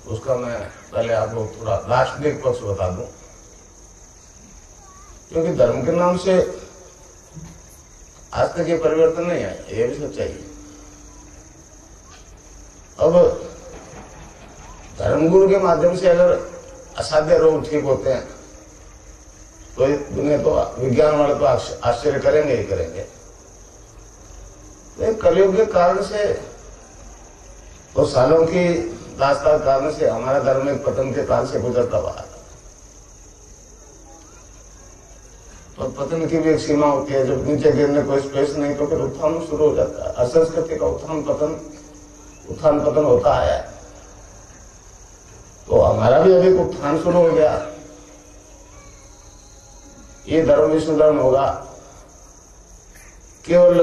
उसका मैं पहले आपको थोड़ा दार्शनिक पक्ष बता दूं, क्योंकि धर्म के नाम से आज तक ये परिवर्तन नहीं आया, ये भी सच्चाई है। अब धर्मगुरु के माध्यम से अगर असाध्य रोग ठीक होते हैं तो दुनिया तो विज्ञान वाले तो आश्चर्य करेंगे ही करेंगे। कलयुग के कारण से और सालों की दास्तान कारण से हमारा धर्म एक पतन के काल से गुजरता हुआ है। तो पतन की भी एक सीमा होती है, जब नीचे गिरने को स्पेस नहीं तो फिर उत्थान शुरू हो जाता है। हर संस्कृति का उत्थान पतन होता है। तो हमारा भी अभी उत्थान शुरू हो गया। ये धर्म विष्णु धर्म होगा, केवल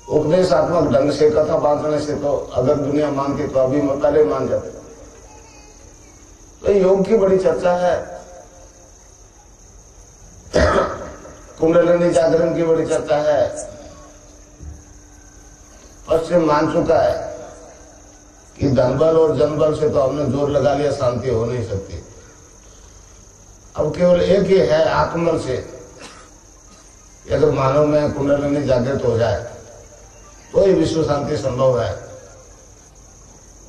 उपदेशात्मक ढंग से कथा बांधने से तो अगर दुनिया मानती तो अभी पहले मान जाते। तो योग की बड़ी चर्चा है, कुंडलिनी जागरण की बड़ी चर्चा है। पश्चिम मान चुका है कि धनबल और जनबल से तो हमने जोर लगा लिया, शांति हो नहीं सकती। अब केवल एक ही है, आत्मबल से अगर मानव में कुंडलिनी जागृत हो जाए तो ही विश्व शांति संभव है।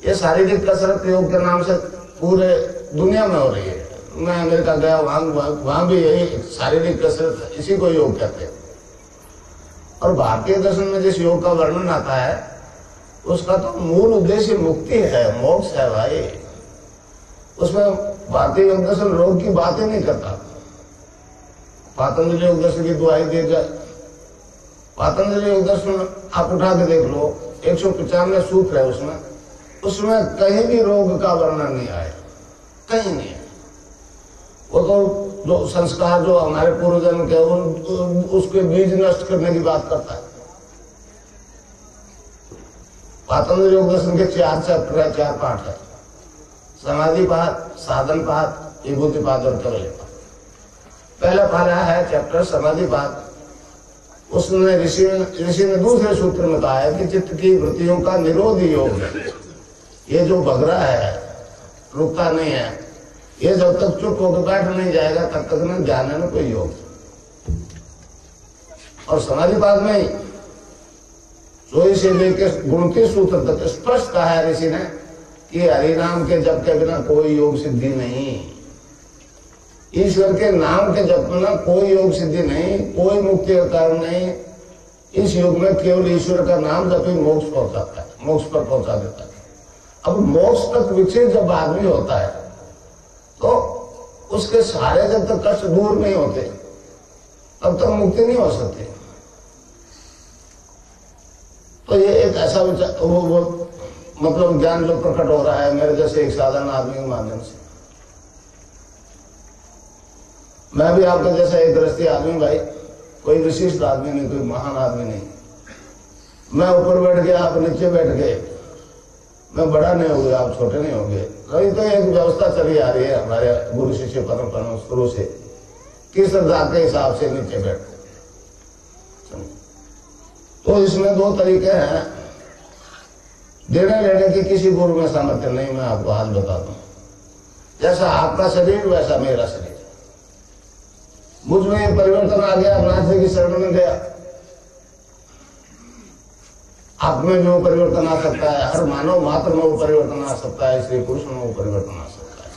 ये शारीरिक कसरत योग के नाम से पूरे दुनिया में हो रही है। मैं अमेरिका गया, वहां भी यही शारीरिक कसरत, इसी को योग कहते हैं। और भारतीय दर्शन में जिस योग का वर्णन आता है उसका तो मूल उद्देश्य मुक्ति है, मोक्ष है भाई। उसमें भारतीय योग दर्शन रोग की बात ही नहीं करता। पातंजलि योग दर्शन की दुआई देगा, पातंजलि योग दर्शन आप उठा के देख लो, 195 सूत्र है उसमें कहीं भी रोग का वर्णन नहीं आया, कहीं नहीं है। वो तो जो संस्कार जो हमारे पूर्वजन्म के उसके बीज नष्ट करने की बात करता है। पातंजलि योग दर्शन के 4 चैप्टर है, 4 पाठ है। समाधिपाद, साधनपाद, विभूतिपाद और कवलिपाद। पहला पाला है चैप्टर समाधिपाद। उसमें ऋषि ने दूसरे सूत्र में कहा है कि चित्त की वृत्तियों का निरोध योग है। ये जो भग रहा है, रुकता नहीं है, ये जब तक चुप होकर बैठ नहीं जाएगा तब तक न ज्ञान है न कोई योग। और समाधिपाद में 24 से लेकर 29 सूत्र तक स्पष्ट कहा है ऋषि ने कि हरिनाम के जप के बिना कोई योग सिद्धि नहीं, ईश्वर के नाम के जप में कोई योग सिद्धि नहीं, कोई मुक्ति का कारण नहीं। इस युग में केवल ईश्वर का नाम जब ही मोक्ष पहुंचाता है, मोक्ष पर पहुंचा देता है। अब मोक्ष तक विकसित जब आदमी होता है तो उसके सारे जब तक कष्ट दूर नहीं होते तब तक मुक्ति नहीं हो सकती। तो ये एक ऐसा विचार वो मतलब ज्ञान जो प्रकट हो रहा है मेरे जैसे एक साधारण आदमी के माध्यम से। मैं भी आपके जैसा एक गृहस्थी आदमी भाई, कोई विशिष्ट आदमी नहीं, कोई महान आदमी नहीं। मैं ऊपर बैठ गया, आप नीचे बैठ गए, मैं बड़ा नहीं हो गया, आप छोटे नहीं हो गए। कहीं तो एक व्यवस्था चली आ रही है हमारे गुरु शिष्य परंपरा शुरू से कि श्रद्धा के हिसाब से नीचे बैठ। तो इसमें 2 तरीके हैं देने लेने की। किसी गुरु में सामर्थ्य नहीं, मैं आपको आज बता दूं। जैसा आपका शरीर वैसा मेरा शरीर। मुझ में परिवर्तन आ गया, नाथ जी की शरण में गया। आप में भी वो परिवर्तन आ सकता है, हर मानव मात्र में वो परिवर्तन आ सकता है, स्त्री पुरुष में वो परिवर्तन आ सकता है।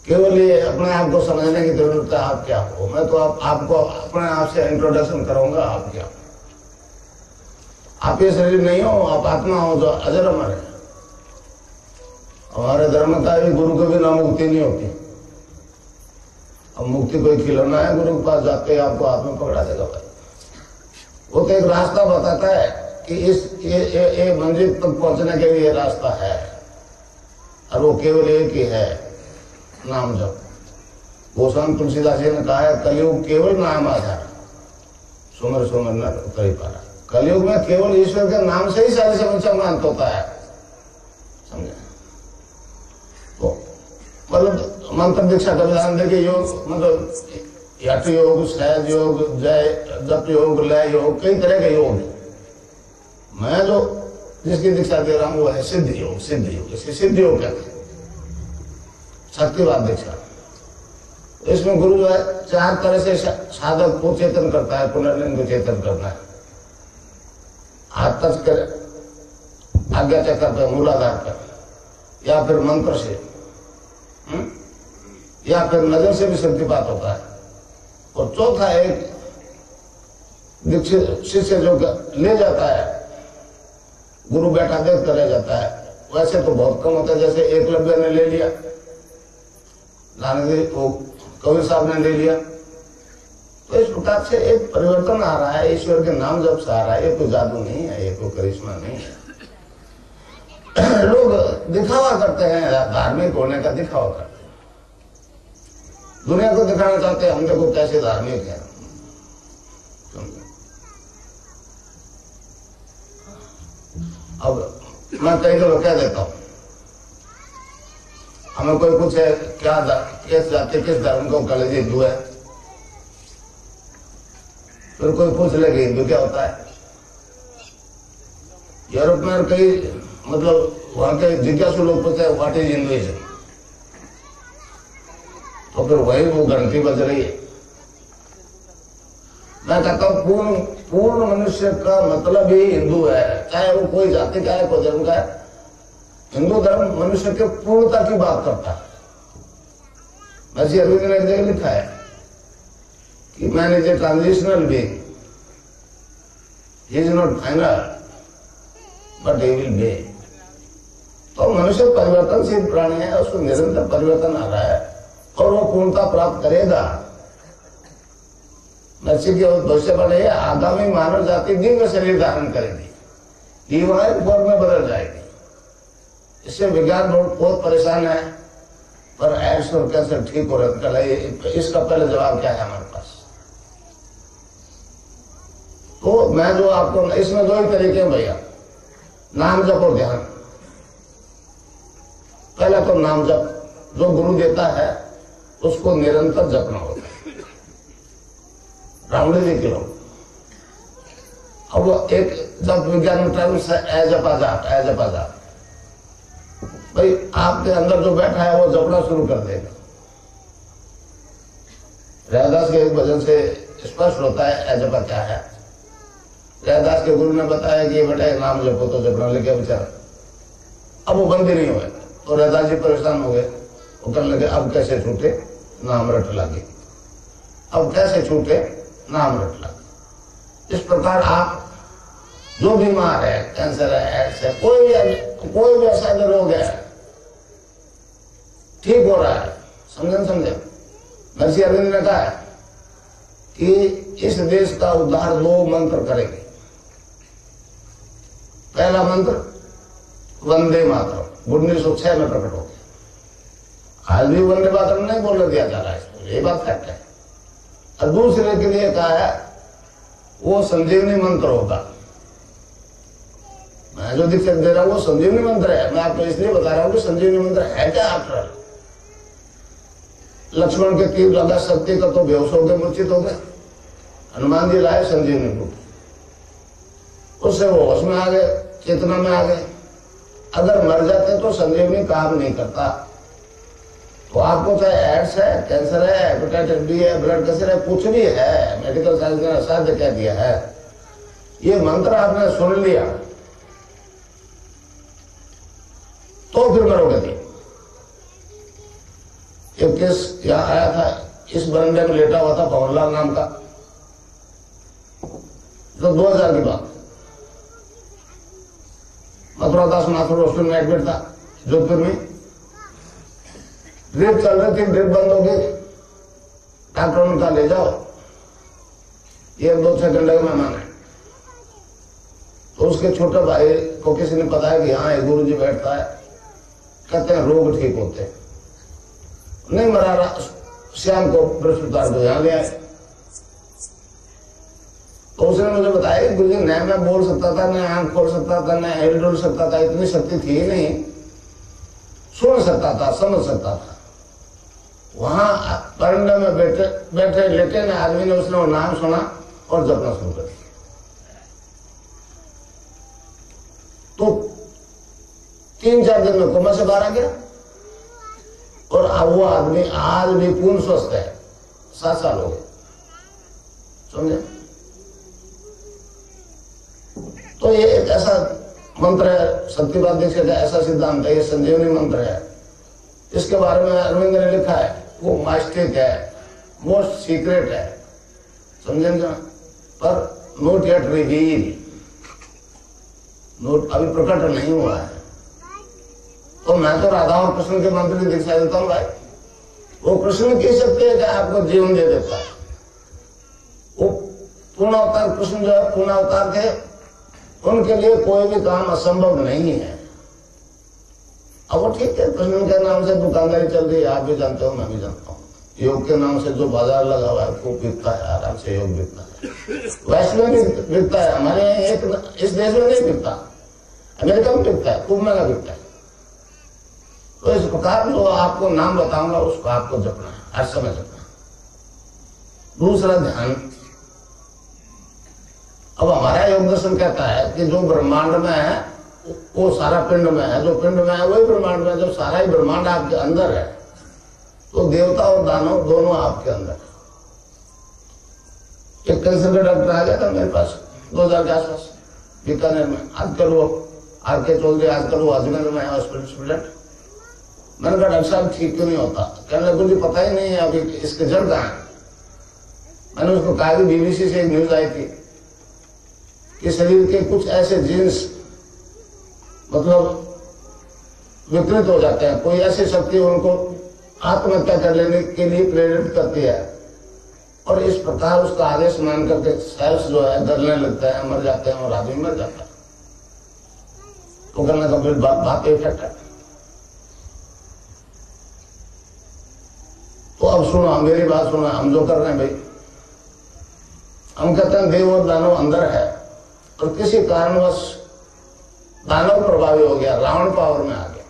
केवल ये अपने आप को समझने की जरूरत है, आप क्या हो। मैं तो आपको अपने आप से इंट्रोडक्शन कराऊंगा, आप क्या हो। आप ये शरीर नहीं हो, आप आत्मा हो जो अजर अमर है। हमारे धर्म का भी गुरु को भी ना मुक्ति नहीं होती। अब मुक्ति कोई खिलौना है, गुरु के पास जाते आपको हाथ में पकड़ा देगा भाई। वो तो एक रास्ता बताता है कि ये मंजिल तक पहुंचने के लिए रास्ता है, और वो केवल एक ही है, नाम जप। गोस्वामी तुलसीदास जी ने कहा है कलयुग केवल नाम आधार, सुमर सुमर नर उतरी पारा। कलयुग में केवल ईश्वर के नाम से ही सारी समस्या का अंत होता है, समझे। तो मतलब मंत्र दीक्षा का विधान देखिए, योग मतलब यट योग, सहज योग, जय जप योग, लय योग, कई तरह के योग। मैं जो जिसकी दीक्षा दे रहा हूं वो है सिद्ध योग। सिद्ध योग, इसे सिद्ध योग कहते हैं, शक्तिवाद दीक्षा। इसमें गुरु जो है 4 तरह से साधक को चेतन करता है, पुनर्लिंग को चेतन करता है। हाथ टच कर आज्ञा चक्र पर, मूलाधार पर, या फिर मंत्र से, या फिर नजर से भी शक्तिपात होता है। और चौथा एक दीक्षित शिष्य जो ले जाता है, गुरु बैठा देख कर ले जाता है। वैसे तो बहुत कम होता है, जैसे एकलव्य ने ले लिया, वो कबीर साहब ने ले लिया। तो इस प्रकार से एक परिवर्तन आ रहा है, ईश्वर के नाम जब से आ रहा है। ये कोई जादू नहीं है, ये कोई करिश्मा नहीं है। लोग दिखावा करते हैं, धार्मिक होने का दिखावा करते हैं, दुनिया को दिखाना चाहते हैं हम देखो कैसे धार्मिक है। अब मैं कई लोग कह देता हूं, हमें कोई पूछे क्या किस जाति किस धर्म को कॉलेज हिंदू है, फिर कोई पूछ ले कि हिंदू क्या होता है। यूरोप में कई मतलब वहां के जिज्ञासु लोग पूछते हैं व्हाट इज हिंदुइज्म, तो फिर वही वो घंटी बज रही है। मैं कहता हूं पूर्ण मनुष्य का मतलब ही हिंदू है, चाहे वो कोई जाति का है कोई धर्म का है। हिंदू धर्म मनुष्य के पूर्णता की बात करता है। महर्षि अरविंद ने एक जगह लिखा है कि man is a transitional being, he is not final but he will be. तो मनुष्य परिवर्तनशील प्राणी है, उसको निरंतर परिवर्तन आ रहा है और वो पूर्णता प्राप्त करेगा। महर्षि की भविष्यवाणी है, आगामी मानव जाति दिव्य शरीर धारण करेगी, डिवाइन फॉर्म में बदल जाएगी। इससे विज्ञान बहुत परेशान है, पर एड्स और कैंसर ठीक हो रहा है। इसका पहले जवाब क्या है हमारे पास? तो मैं जो आपको, इसमें 2 ही तरीके हैं भैया, नाम जप और ध्यान। पहला तो नाम जप, जो गुरु देता है उसको निरंतर जपना होता है। रावण जी के लोग अब एक जब विज्ञान में टर्म्स है ए जपा जाप, ए जपा जाप। भाई आपके अंदर जो बैठा है वो जपना शुरू कर देगा। रैदास के एक भजन से स्पष्ट होता है ए जपा क्या है। रैदास के गुरु ने बताया कि ये बेटा नाम जपो, तो जपना लेके बेचारा। अब वो बंद ही नहीं हुए, तो रैदास जी परेशान हो गए। वो कहने लगे अब कैसे छूटे, नाम रट लगे। अब कैसे छूटे, नाम रट लगे। इस प्रकार आप जो बीमार है, कैंसर है, एड्स है, कोई भी ऐसा रोग है, ठीक हो रहा है, समझे। महर्षि अरविंद ने कहा है कि इस देश का उद्धार 2 मंत्र करेंगे। पहला मंत्र वंदे मातरम, 1906 में प्रकट हो गया। आज भी वंदे मातरम नहीं बोलने दिया जा रहा है, ये बात फैक्ट है। और दूसरे के लिए कहा है वो संजीवनी मंत्र होगा। मैं जो दीक्षा दे रहा हूं वो संजीवनी मंत्र है। मैं आपको इसलिए बता रहा हूं कि संजीवनी मंत्र है क्या। आफ्टर लक्ष्मण के तीर लगा शक्ति का तो बेहोश हो गए, मूर्छित हो गए। हनुमान जी लाए संजीवनी को, उससे वो होश में आ गए, चेतना में आ गए। अगर मर जाते तो संजीवनी काम नहीं करता। तो आपको चाहे एड्स है, कैंसर है, हेपेटाइटिस बी है, ब्लड प्रेशर है, कुछ भी है, मेडिकल साइंस ने असाध्य कह दिया है। ये मंत्र आपने सुन लिया तो फिर मरोगे नहीं। एक केस यहां आया था, इस बरंडे में लेटा हुआ था पवनलाल नाम का, तो 2000 की बात। मथुरा दास माथुर हॉस्पिटल में एडमिट था जोधपुर में। ड्रिप चल रही थी, ड्रिप बंद हो गई। डॉक्टर ने कहा ले जाओ, 1-2 घंटे का मेहमान है। तो उसके छोटे भाई को किसी ने बताया कि हाँ गुरु जी बैठता है, कहते हैं रोग ठीक होते हैं। नहीं मरा रहा, शाम को बृहस्पतिवार को यहां ले आए। तो उसने मुझे बताया कि गुरु जी न मैं बोल सकता था, न आंख खोल सकता था, न हिल डुल सकता था, इतनी शक्ति थी ही नहीं। सुन सकता था, समझ सकता था। वहां बरंडे में बैठे लेटे न आदमी ने उसने वो नाम सुना और जपना शुरू कर दिया। तो 3-4 दिन में कोमा से बाहर आ गया और अब वो आदमी आज भी पूर्ण स्वस्थ है। 7 साल हो गए, समझे? तो ये एक ऐसा मंत्र है, सत्यपाद दीक्षित का ऐसा सिद्धांत है, ये संजीवनी मंत्र है। इसके बारे में अरविंद ने लिखा है, वो मास्टिक है, मोस्ट सीक्रेट है, समझे ना? पर नोट येट रिवील, नोट अभी प्रकट नहीं हुआ है। तो मैं तो राधा और कृष्ण के मंत्र की दीक्षा देता हूँ भाई। वो कृष्ण की शक्ति है कि आपको जीवन दे देता है। वो पूर्ण अवतार कृष्ण जो है, पूर्ण अवतार थे, उनके लिए कोई भी काम असंभव नहीं है। अब वो ठीक है, कृष्ण के नाम से दुकानदारी चल रही है, आप भी जानते हो, मैं भी जानता हूँ। योग के नाम से जो बाजार लगा हुआ है वो बिकता है, आराम से योग बिकता है। वैश्व में भी बिकता है, हमारे यहाँ इस देश में नहीं बिकता, अमेरिका में बिकता है, खूब महंगा बिकता है। तो इस प्रकार जो आपको नाम बताऊंगा उसको आपको जपना है, हर समय जपना है। दूसरा ध्यान, अब हमारा योग दर्शन कहता है कि जो ब्रह्मांड में है वो सारा पिंड में है, जो पिंड में है वही ब्रह्मांड में है। जब सारा ही ब्रह्मांड आपके अंदर है तो देवता और दानव दोनों आपके अंदर है। एक कैंसर का डॉक्टर आ गया था मेरे पास 2000 के आसपास बीकानेर में, आजकल वो आर.के. चौधरी, आजकल वो अजमेर में है हॉस्पिटल स्टूडेंट। मैंने कहा डॉक्टर साहब ठीक क्यों नहीं होता? कहने लगे मुझे पता ही नहीं है अभी इसके जड़ कहाँ है। मैंने उसको कहा कि BBC से एक न्यूज आई थी कि शरीर के कुछ ऐसे जीन्स मतलब विकृत हो जाते हैं, कोई ऐसी शक्ति उनको आत्महत्या कर लेने के लिए प्रेरित करती है, और इस प्रकार उसका आदेश मान करके सेल्स जो है गलने लगते हैं, मर जाते हैं और आदमी मर जाता है। तो करना कंप्लीट बात इफेक्ट है। तो अब सुनो, मेरी बात सुनो, हम जो कर रहे हैं भाई, हम कहते हैं देव और दानव अंदर है, और किसी कारणवश दानव प्रभावी हो गया, रावण पावर में आ गया।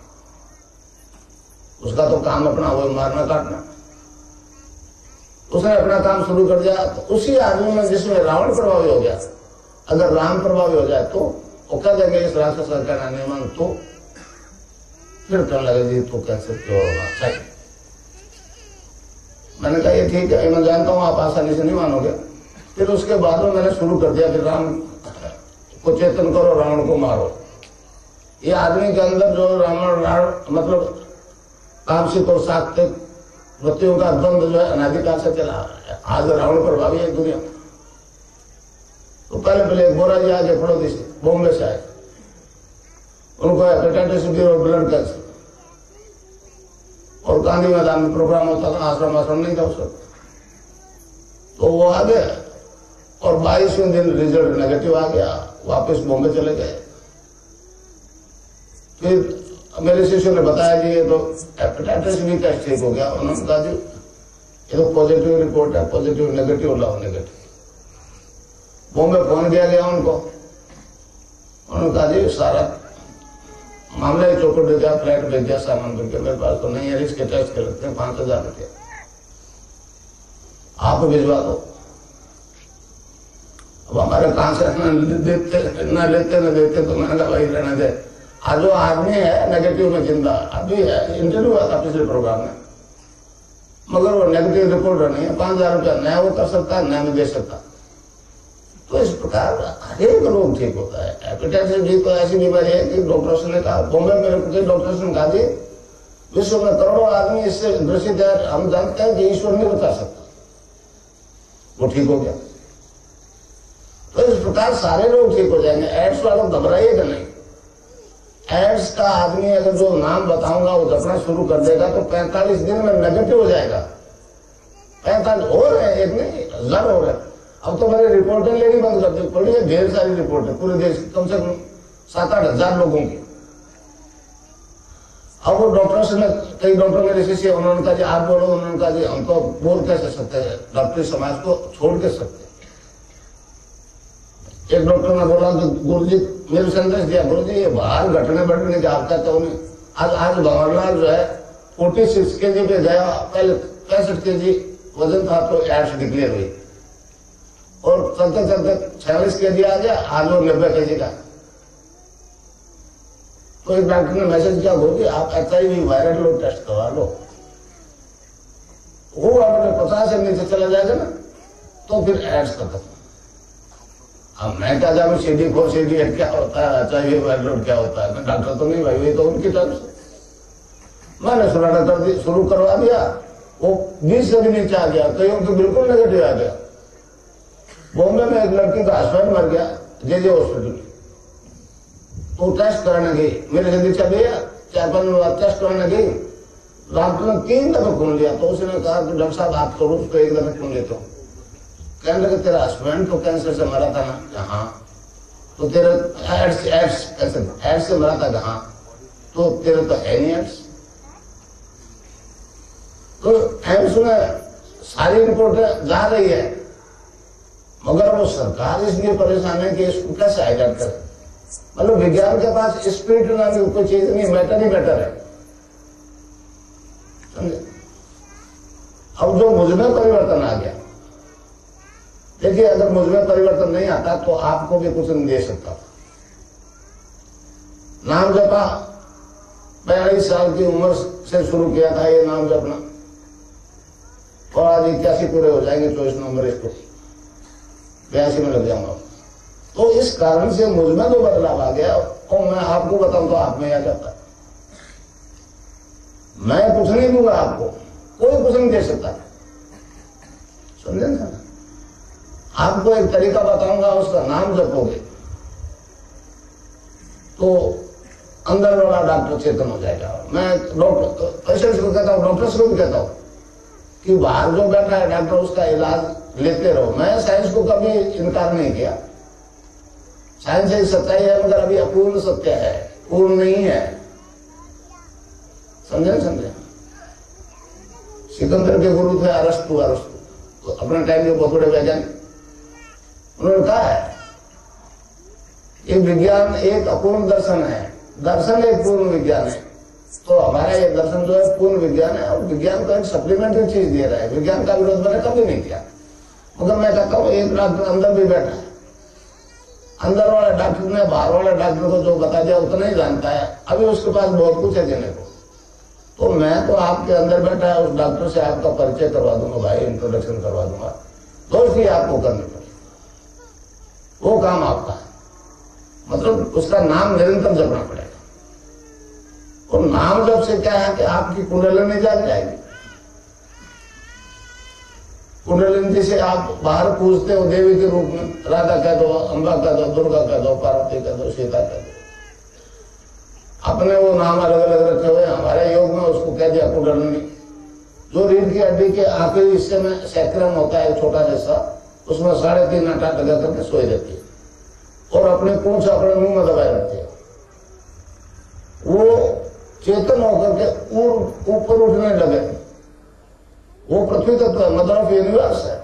उसका तो काम अपना वो मारना काटना, उसने अपना काम शुरू कर दिया। तो उसी आदमी में जिसमें रावण प्रभावी हो गया, अगर राम प्रभावी हो जाए तो वो कह देंगे इस राक्षस का कहना नहीं मान, तो फिर कहने लगे जी तो कैसे क्यों होगा चाहिए। मैंने कहा ये ठीक है, मैं जानता हूं आप आसानी से नहीं मानोगे। फिर उसके बाद में मैंने शुरू कर दिया कि राम को चेतन करो, रावण को मारो। ये आदमी के अंदर जो रावण मतलब तामसिक और सात्विक वृत्तियों का द्वंद्व जो है अनादिकाल से चला आ रहा है। आज रावण प्रभावी है दुनिया। तो पहले गोरा जी आगे पड़ोसी से बॉम्बे से आए, उनको हेपेटाइटिस बी और ब्लड कैंसर, और गांधी मैदान में प्रोग्राम होता था, आश्रम नहीं था उसका। तो वो आ गए और 22वें दिन रिजल्ट नेगेटिव आ गया, वापस बॉम्बे चले गए। फिर मेरे शिष्यों ने बताया कि ये तो हेपेटाइटिस बी का ठीक हो गया। उन्होंने कहा जी ये तो पॉजिटिव रिपोर्ट है, पॉजिटिव नेगेटिव लाओ, नेगेटिव। बॉम्बे फोन किया गया उनको, उन्होंने कहा जी सारा मामला ही चौपट हो गया, फ्लाइट भेज दिया सामान करके। मेरे पास तो नहीं है, रिस्क टेस्ट के लगते हैं 5000 रुपये, आप भिजवा दो। अब हमारे कहां से न लेते तो मैंने कहा भाई रहने दे। आज जो आदमी है नेगेटिव में जिंदा अभी है, इंटरव्यू हुआ था पिछले प्रोग्राम में, मगर वो नेगेटिव रिपोर्ट नहीं है। 5000 रुपया नया वो कर सकता है, नया नहीं दे सकता। तो इस प्रकार हर एक रोग ठीक होता है। हेपेटाइटिस बी तो ऐसी बीमारी है कि डॉक्टर्स ने कहा, बॉम्बे में डॉक्टर्स ने कहा जी विश्व में करोड़ों आदमी इससे ग्रसित है, हम जानते हैं कि ईश्वर नहीं बता सकता, वो ठीक हो गया। तो इस प्रकार सारे लोग ठीक हो जाएंगे। एड्स वालों घबराइएगा नहीं। एड्स का आदमी अगर जो नाम बताऊंगा वो जपना शुरू कर देगा तो 45 दिन में नेगेटिव हो जाएगा। 45 हो रहे हैं, एक नहीं 1000 हो रहे हैं। अब तो मैंने रिपोर्टें लेनी बंद कर दी, पड़ी है ढेर सारी रिपोर्टें पूरे देश कम से कम 7-8 हजार लोगों की। अब वो डॉक्टर्स ने, कई डॉक्टर मेरे शिष्य, उन्होंने कहा जी आप बोलो, उन्होंने कहा जी हम तो बोल कैसे सकते हैं, डॉक्टरी समाज को छोड़ के सकते। एक डॉक्टर ने बोला कि गुरु जी मेरे संदेश दिया, गुरु जी ये बाहर घटने बढ़ने की आप कहते हो नहीं। आज भंवरलाल जो है 46 kg पे गया, पहले 65 kg वजन था तो एड्स डिक्लेयर हुई, और चलते चलते 46 kg आ गया, आज वो 90 kg का। तो एक डॉक्टर ने मैसेज किया कि आप HIV वायरल लोड टेस्ट करवा लो। वो अगर 50 से नीचे चला जाएगा ना तो फिर एड्स खत्म। अब मैं क्या जानू CD4 CD8 क्या होता है, HIV वायरल लोड क्या होता है, मैं डॉक्टर तो नहीं भाई, ये तो उनकी तरफ से मैंने सुनाना शुरू करवा दिया। वो 20 से भी नीचे आ गया, कईयों तो बिल्कुल नेगेटिव आ गया। बॉम्बे में एक लड़की का हस्बैंड मर गया JJ हॉस्पिटल, तो टेस्ट कराने गई, मेरे से नीचे गया 4-5 दिन टेस्ट कराने गई, डॉक्टर ने 3 दफे खून लिया। तो उसने कहा कि डॉक्टर साहब आप तो रोज को 1 दफे खून लेते हो। कहने लगे तेरा हस्बैंड तो कैंसर से मरा था ना? हाँ। तो तेरे एड्स से मरा था? कहाँ? तो तेरे तो है नहीं एड्स। तो एम्स में सारी रिपोर्टें जा रही है, मगर वो सरकार इसलिए परेशान है कि इसको कैसे हाईलाइट करे। मतलब विज्ञान के पास स्पिरिट नाम की कोई चीज नहीं, मैटर ही मैटर है, समझे। अब जो मुझ में परिवर्तन आ गया, देखिए अगर मुझ में परिवर्तन नहीं आता तो आपको भी कुछ नहीं दे सकता। नाम जपा 42 साल की उम्र से शुरू किया था ये नाम जपना, और आज 81 पूरे हो जाएंगे 24 नवंबर इसको, 82 में लग जाऊंगा। तो इस कारण से मुझ में तो बदलाव आ गया, और मैं आपको बताऊं तो आप में आ जाता। मैं कुछ नहीं दूंगा आपको, कोई कुछ नहीं दे सकता, समझे ना। आपको एक तरीका बताऊंगा, उसका नाम जपोगे तो अंदर वाला डॉक्टर चेतन हो जाएगा। मैं डॉक्टर पेशेंट्स को कहता हूँ, डॉक्टर्स को भी कहता हूँ कि बाहर जो बैठा है डॉक्टर उसका इलाज लेते रहो। मैं साइंस को कभी इनकार नहीं किया, साइंस एक सच्चाई है, मगर अभी अपूर्ण सत्य है, पूर्ण नहीं है, समझे समझे। सिकंदर के गुरु थे अरस्तु, तो अपने टाइम के बहुत बड़े वैज्ञानिक, उन्होंने कहा है ये विज्ञान एक अपूर्ण दर्शन है, दर्शन एक पूर्ण विज्ञान है। तो हमारा ये दर्शन जो है पूर्ण विज्ञान है, और विज्ञान को एक सप्लीमेंट्री चीज दे रहा है। विज्ञान का विरोध मैंने कभी नहीं किया, मगर मैं कहता हूँ एक डॉक्टर अंदर भी बैठा है, अंदर वाले डॉक्टर ने बाहर वाले डॉक्टर को जो बता दिया उतना ही जानता है, अभी उसके पास बहुत कुछ है देने को। तो मैं तो आपके अंदर बैठा है उस डॉक्टर से आपका परिचय करवा दूंगा भाई, इंट्रोडक्शन करवा दूंगा, दोस्ती आपको करनी पड़ेगी, वो काम आपका है। मतलब उसका नाम निरंतर जपना पड़ेगा। और नाम जप से क्या है कि आपकी कुंडलिनी जाग जाएगी। कुंडलिनी जिसे आप बाहर पूजते हो देवी के रूप में, राधा कह दो, अम्बा कह दो, दुर्गा कह दो, पार्वती कह दो, सीता कह दो, अपने वो नाम अलग अलग रखे हुए। हमारे योग में उसको कह दिया कुंडलिनी। जो रीढ़ की हड्डी के आखिरी हिस्से में सैक्रम होता है छोटा जैसा, उसमें 3.5 आटा लगा करके सोई रहती है, और अपने पूंछ अपने मुंह में दबाए रखती है। वो चेतन होकर के ऊपर उठने लगे, वो पृथ्वी तत्व है, मदर ऑफ यूनिवर्स है,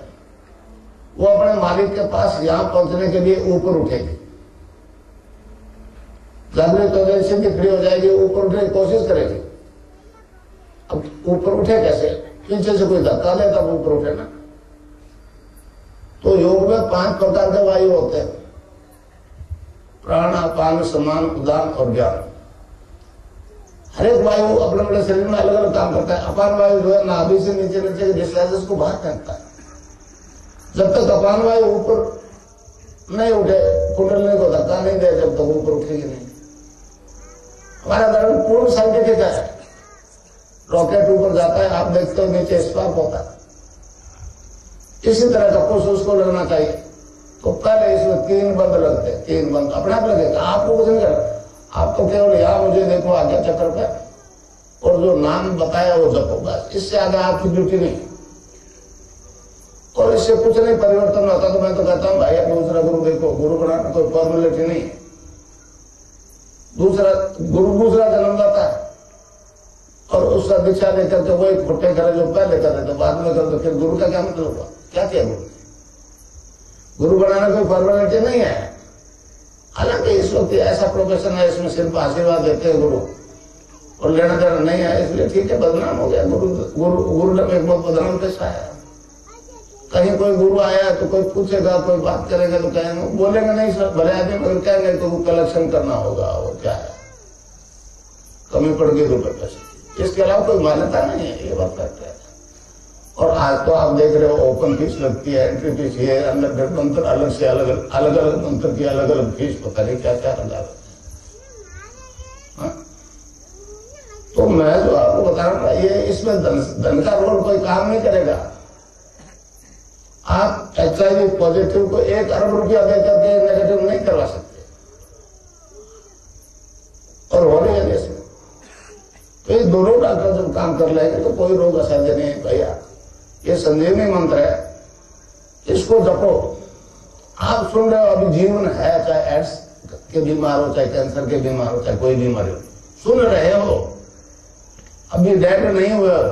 वो अपने मालिक के पास यहां पहुंचने के लिए ऊपर उठेगी। जागृत हो जाए, सीधी खड़ी हो जाएगी, ऊपर उठने की कोशिश करेगी। अब ऊपर उठे कैसे? पीछे से कोई धक्का दे तब ऊपर उठे ना। तो योग में 5 प्रकार के वायु होते हैं, प्राण, अपान, समान, उदान और ज्ञान। हर एक वायु अपने अपने शरीर में अलग अलग काम करता है। अपान वायु जो है नाभि से नीचे नीचे डिस्चार्जेस को बाहर फेंकता है। जब तक अपान वायु ऊपर नहीं उठे, कुंडलिनी को धक्का नहीं दे, जब तक ऊपर उठेगी नहीं। हमारा धर्म पूर्ण साइंटिफिक है। रॉकेट ऊपर जाता है, आप देखते हो नीचे स्पार्क होता है, इसी तरह का पुश उसको लगना चाहिए। तो पहले इसमें 3 बंद लगते हैं, 3 बंद अपने आप लगेगा, आपको कुछ नहीं करना। आप तो केवल यहाँ मुझे देखो आगे चक्कर पे, और जो नाम बताया वो जपो, बस। इससे आगे आपकी ड्यूटी नहीं, और इससे कुछ नहीं परिवर्तन होता। तो मैं तो कहता हूँ भाई आप दूसरा गुरु देखो, गुरु बनाना कोई फॉर्मेलिटी नहीं है। दूसरा गुरु दूसरा जन्मदाता है, और उसका दीक्षा लेकर के वही खुट्टे करे जो पहले कर रहे थे, बाद में कर दो, फिर गुरु का क्या मतलब हुआ? क्या किया गुरु बनाना कोई फॉर्मेलिटी नहीं है। हालांकि इस वक्त ऐसा प्रोफेशन है, इसमें सिर्फ आशीर्वाद देते हैं गुरु, और लेना देना नहीं है, इसलिए ठीक है, बदनाम हो गया गुरु। गुरुडम एक बहुत बदनाम पेशा है। कहीं कोई गुरु आया तो कोई पूछेगा, कोई बात करेगा तो कहेंगे, बोलेंगे नहीं सर भले आदमी, मगर कहेंगे तो कलेक्शन करना होगा, वो क्या है, कमी पड़ गई रुपए पैसे, इसके अलावा कोई मान्यता नहीं है, ये बात करते हैं। और आज तो आप देख रहे हो ओपन फीस लगती है, एंट्री फीस है, अंडर मंत्र अलग से अलग अलग मंत्र की अलग अलग फीस, पता नहीं क्या क्या लगा। तो मैं जो आपको बता रहा था, ये इसमें धन का रोल कोई काम नहीं करेगा। आप HIV पॉजिटिव को 1 अरब रुपया देकर के नेगेटिव नहीं करवा सकते, और हो रही है इसमें। तो ये दोनों डॉक्टर जब काम कर लेंगे तो कोई रोग असाध्य नहीं है भैया। ये संजीवनी मंत्र है, इसको जपो। आप सुन रहे हो अभी जीवन है, चाहे एड्स के बीमार हो, चाहे कैंसर के बीमार हो, चाहे कोई बीमारी हो, सुन रहे हो, अभी डेड नहीं हुए हो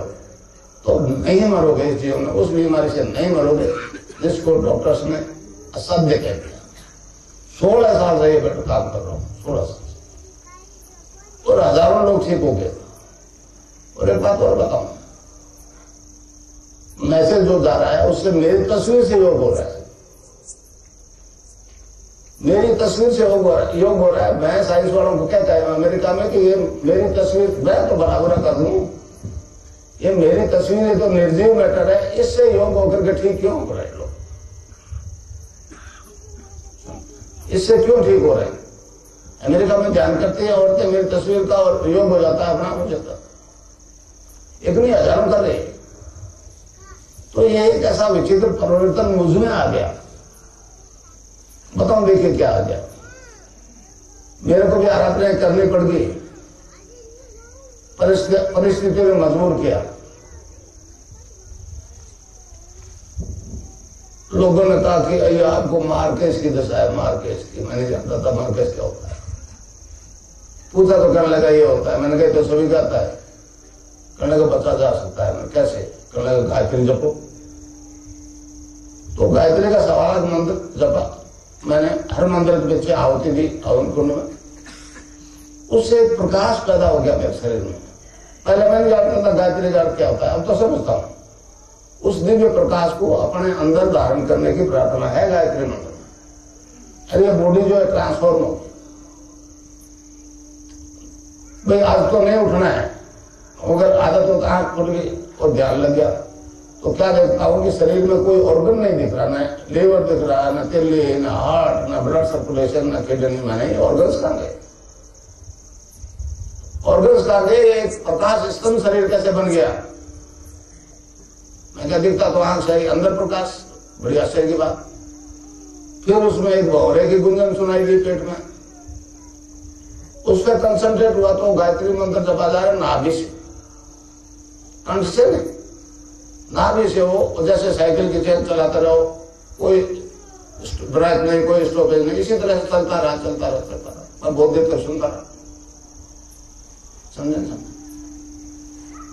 तो नहीं मरोगे इस जीवन में, उस बीमारी से नहीं मरोगे जिसको डॉक्टर्स ने असाध्य कह दिया। 16 साल से ये काम कर रहा हूं, 16 साल, और हजारों लोग ठीक हो गए। और एक बात और बताऊं, मैसेज जो जा रहा है उससे मेरी तस्वीर से योग हो रहा है, मेरी तस्वीर से योग हो रहा है। मैं साइंस वालों को क्या कहूँ अमेरिका में कि ये मेरी तस्वीर, मैं तो बराबर कर दूं, ये मेरी तस्वीर है तो निर्जीव मैटर है, इससे योग होकर के ठीक क्यों हो रहे लोग, इससे क्यों ठीक हो रहे हैं? अमेरिका में ध्यान करती है औरतें मेरी तस्वीर का और योग हो जाता है, अपना हो जाता, इतनी हजारों कर रही है। तो ये एक ऐसा विचित्र परिवर्तन मुझ में आ गया। बताओ देखिए क्या आ गया, मेरे को भी आराधना करनी पड़ गई, परिस्थिति ने मजबूर किया। लोगों ने कहा कि अये आपको मार्केस की दशा है, मार्केस की। मैंने जानता था मार्केस क्या होता है, पूछा तो कहने लगा ये होता है। मैंने कहा तो सभी का आता है, कहने का बचा जा सकता है। मैं कैसे? कहने लगा गायत्री जपो। तो गायत्री का सवाल मंत्र जपा मैंने, हर मंदिर के पीछे आहुति दी हवन कुंड में, उससे एक प्रकाश पैदा हो गया मेरे शरीर में। पहले मैंने जानता था गायत्री का अर्थ क्या होता है, अब तो समझता हूं। उस दिव्य प्रकाश को अपने अंदर धारण करने की प्रार्थना है गायत्री मंत्र में। अरे बॉडी जो है ट्रांसफॉर्म हो, भाई आज तो नहीं उठना है, अगर आदत हो तो आंख खुल गई और ध्यान लग गया तो क्या देखता हूं कि शरीर में कोई ऑर्गन नहीं दिख रहा, न लीवर दिख रहा, न किडनी, न हार्ट, न ब्लड सर्कुलेशन, न किडनी। मैंने ऑर्गन्स कहां गए, ऑर्गन्स कहां गए? एक प्रकाश स्तंभ शरीर कैसे बन गया? मैं क्या दिखता तो आंख से अंदर प्रकाश, बड़ी आश्चर्य की बात। फिर उसमें एक भौरे की गुंजन सुनाई दी पेट में, उस पर कंसंट्रेट हुआ तो गायत्री मंत्र जपा जा रहा है नाभि से, कंठ से नहीं, नाभि से हो। जैसे साइकिल की चेन चलाते रहो, कोई ब्रेक नहीं, कोई स्टॉपेज नहीं, इसी तरह से चलता रहा चलता रहा चलता रहा। मैं बहुत देर तक सुनता रहा, समझे?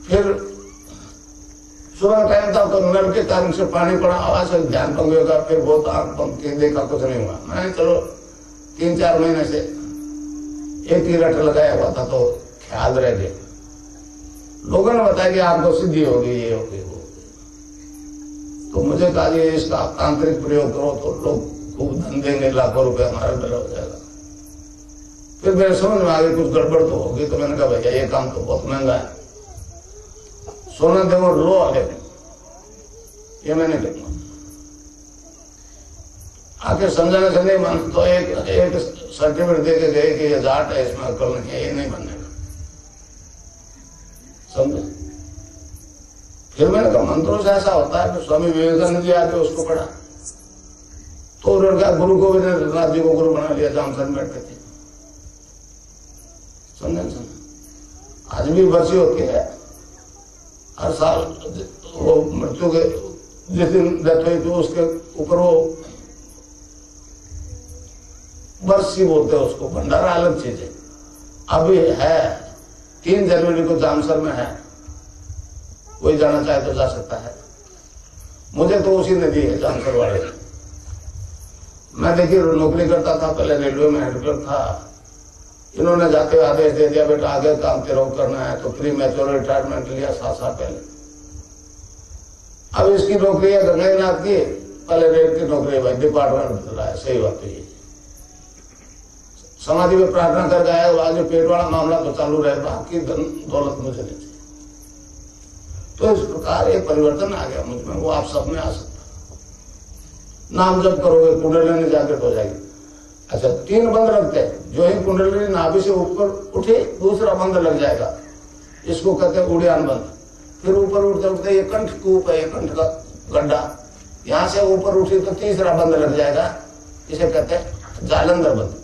फिर सुबह टाइम था तो नल के कारण से पानी पड़ा, आवाज से ध्यान भंग होगा। फिर बहुत आंख बंद की, देखा कुछ नहीं हुआ। मैंने चलो 3-4 महीने से एक ही रट लगाया हुआ था तो ख्याल रह गया। लोगों ने बताया कि आपको सिद्धि होगी, ये होगी, वो। तो मुझे कहा ये इसका तांत्रिक प्रयोग करो तो लोग खूब धन देंगे, लाखों रुपए हमारा डर हो जाएगा। फिर मेरे समझ में आ गई कुछ गड़बड़ तो होगी। तो मैंने कहा भैया ये काम तो बहुत महंगा है, सोना देवो लो आगे, ये मैंने देखा। आके समझाने से नहीं मान तो एक सर्टिफिकेट दे के गए कि ये जाट है, इसमें अकल नहीं है, ये नहीं बनेगा, समझे? फिर मैंने कहा मंत्रों से ऐसा होता है कि स्वामी विवेकानंद जी आके उसको पढ़ा तो उन्होंने गुरु गोविंद नाथ जी को गुरु बना लिया, जामसर में बैठे थे, समझे? आज भी बची होती है, हर साल वो मृत्यु के जिस दिन डेथ हुई तो उसके ऊपर वो बरसी बोलते हैं उसको, भंडारा अलग चीज है। अभी है 3 जनवरी को जामसर में है, कोई जाना चाहे तो जा सकता है। मुझे तो उसी ने दी है जामसर वाले। मैं देखिए नौकरी करता था, पहले रेलवे में हेड क्लर्क था। इन्होंने जाते हुए आदेश दे दिया बेटा आगे काम तेरे को करना है, तो प्री मैच्योर रिटायरमेंट लिया 7 साल पहले। अब इसकी नौकरी है गंगानाथ की, पहले रेल की नौकरी है भाई, डिपार्टमेंट बदला है, सही बात है। समाधि में प्रार्थना कर गया, आज पेट वाला मामला तो चालू रहे, बाकी धन दौलत मुझे नहीं चाहिए। तो इस प्रकार एक परिवर्तन आ गया मुझ में, वो आप सब में आ सकता। नाम जब करोगे कुंडलिनी जागृत हो जाएगी। अच्छा, 3 बंद लगते हैं, जो ही कुंडलिनी नाभि से ऊपर उठे दूसरा बंद लग जाएगा, इसको कहते हैं उड़ियान बंद। फिर ऊपर उठते उठते ये कंठ कूप है, ये कंठ का गड्ढा, यहां से ऊपर उठी तो तीसरा बंद लग जाएगा, इसे कहते हैं जालंधर बंद।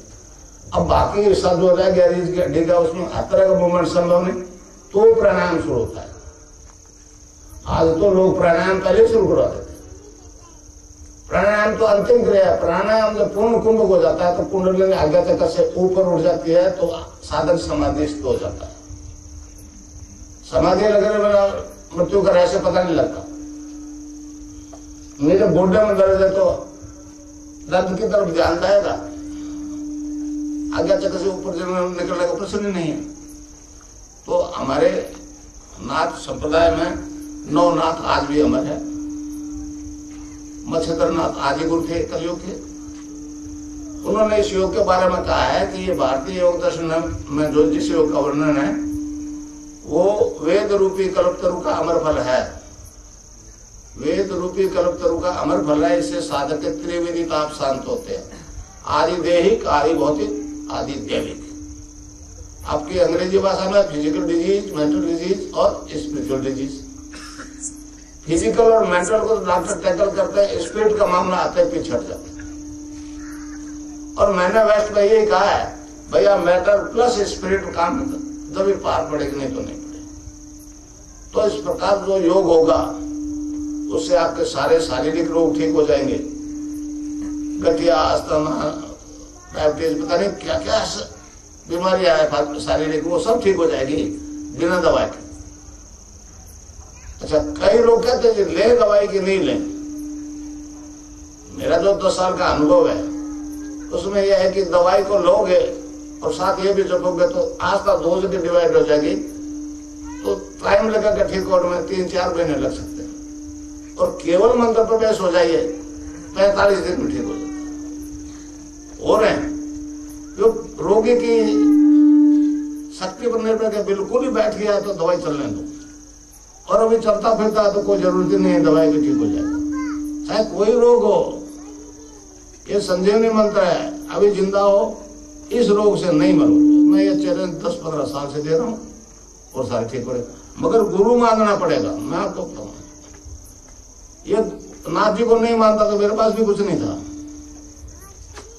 अब बाकी हिस्सा जो हो जाएगा रीढ़ की हड्डी का, उसमें हर तरह का मूवमेंट संभव नहीं, तो प्राणायाम शुरू होता है। आज तो लोग प्राणायाम पहले शुरू करवा देते। प्राणायाम तो अंतिम क्रिया है। प्राणायाम जब पूर्ण कुंभ हो जाता है तो कुंडलिनी आज्ञा तक से ऊपर उठ जाती है, तो साधक समाधिस्थ हो जाता है। समाधि लगने में मृत्यु का रहस्य पता नहीं लगता। मेरे गोड्डे में दर्द है तो दर्द की तरफ ध्यान जाएगा, आज्ञा चक्र से ऊपर निकलने का प्रश्न ही नहीं है। तो हमारे नाथ संप्रदाय में 9 नाथ आज भी अमर है। मत्स्येंद्रनाथ आदि गुरु थे कलयुग के, उन्होंने इस योग के बारे में कहा है कि ये भारतीय योग दर्शन में जो जिस योग का वर्णन है वो वेद रूपी कल्पतरु का अमर फल है। वेद रूपी कल्पतरु का अमर फल है। इससे साधक के त्रिविधि ताप शांत होते हैं, आदि देहिक, आदि भौतिक, आदि दैविक। आपकी अंग्रेजी भाषा में फिजिकल डिजीज, मेंटल डिजीज और स्पिरिचुअल डिजीज। फिजिकल और मेंटल को तो डॉक्टर टैकल करते हैं, स्पिरिट का मामला आता है पीछे हट जाता है। और मैंने वेस्ट में यही कहा है, भैया मैटर प्लस स्पिरिट काम जब पार पड़ेगी, नहीं तो नहीं पड़ेगी। तो इस प्रकार जो योग होगा उससे आपके सारे शारीरिक रोग ठीक हो जाएंगे। गठिया, अस्थमा, डायबिटीज, पता नहीं क्या क्या बीमारियां है शारीरिक, वो सब ठीक हो जाएगी बिना दवाई के। अच्छा, कई लोग कहते हैं ले दवाई की नहीं ले। मेरा जो 10 साल का अनुभव है उसमें यह है कि दवाई को लोगे और साथ ये भी जपोगे तो आस्था 2 जगह डिवाइड हो जाएगी, तो टाइम लगेगा ठीक होने में 3-4 महीने लग सकते हैं। और केवल मंत्र पर बेस हो जाइए 45 दिन में ठीक हो जाता है। और है जो रोगी की शक्ति पर निर्भर है, बिल्कुल ही बैठ गया तो दवाई चलने दो, और अभी चलता फिरता है तो कोई जरूरत नहीं है दवाई की, ठीक हो जाएगा। चाहे कोई रोग हो, ये संजीवनी मंत्र है, अभी जिंदा हो इस रोग से नहीं मरोगे। मैं ये चैलेंज 10-15 साल से दे रहा हूं और सारे ठीक हो रहे, मगर गुरु मानना पड़ेगा। मैं आपको बताऊं, ये नाथ जी को नहीं मानता तो मेरे पास भी कुछ नहीं था।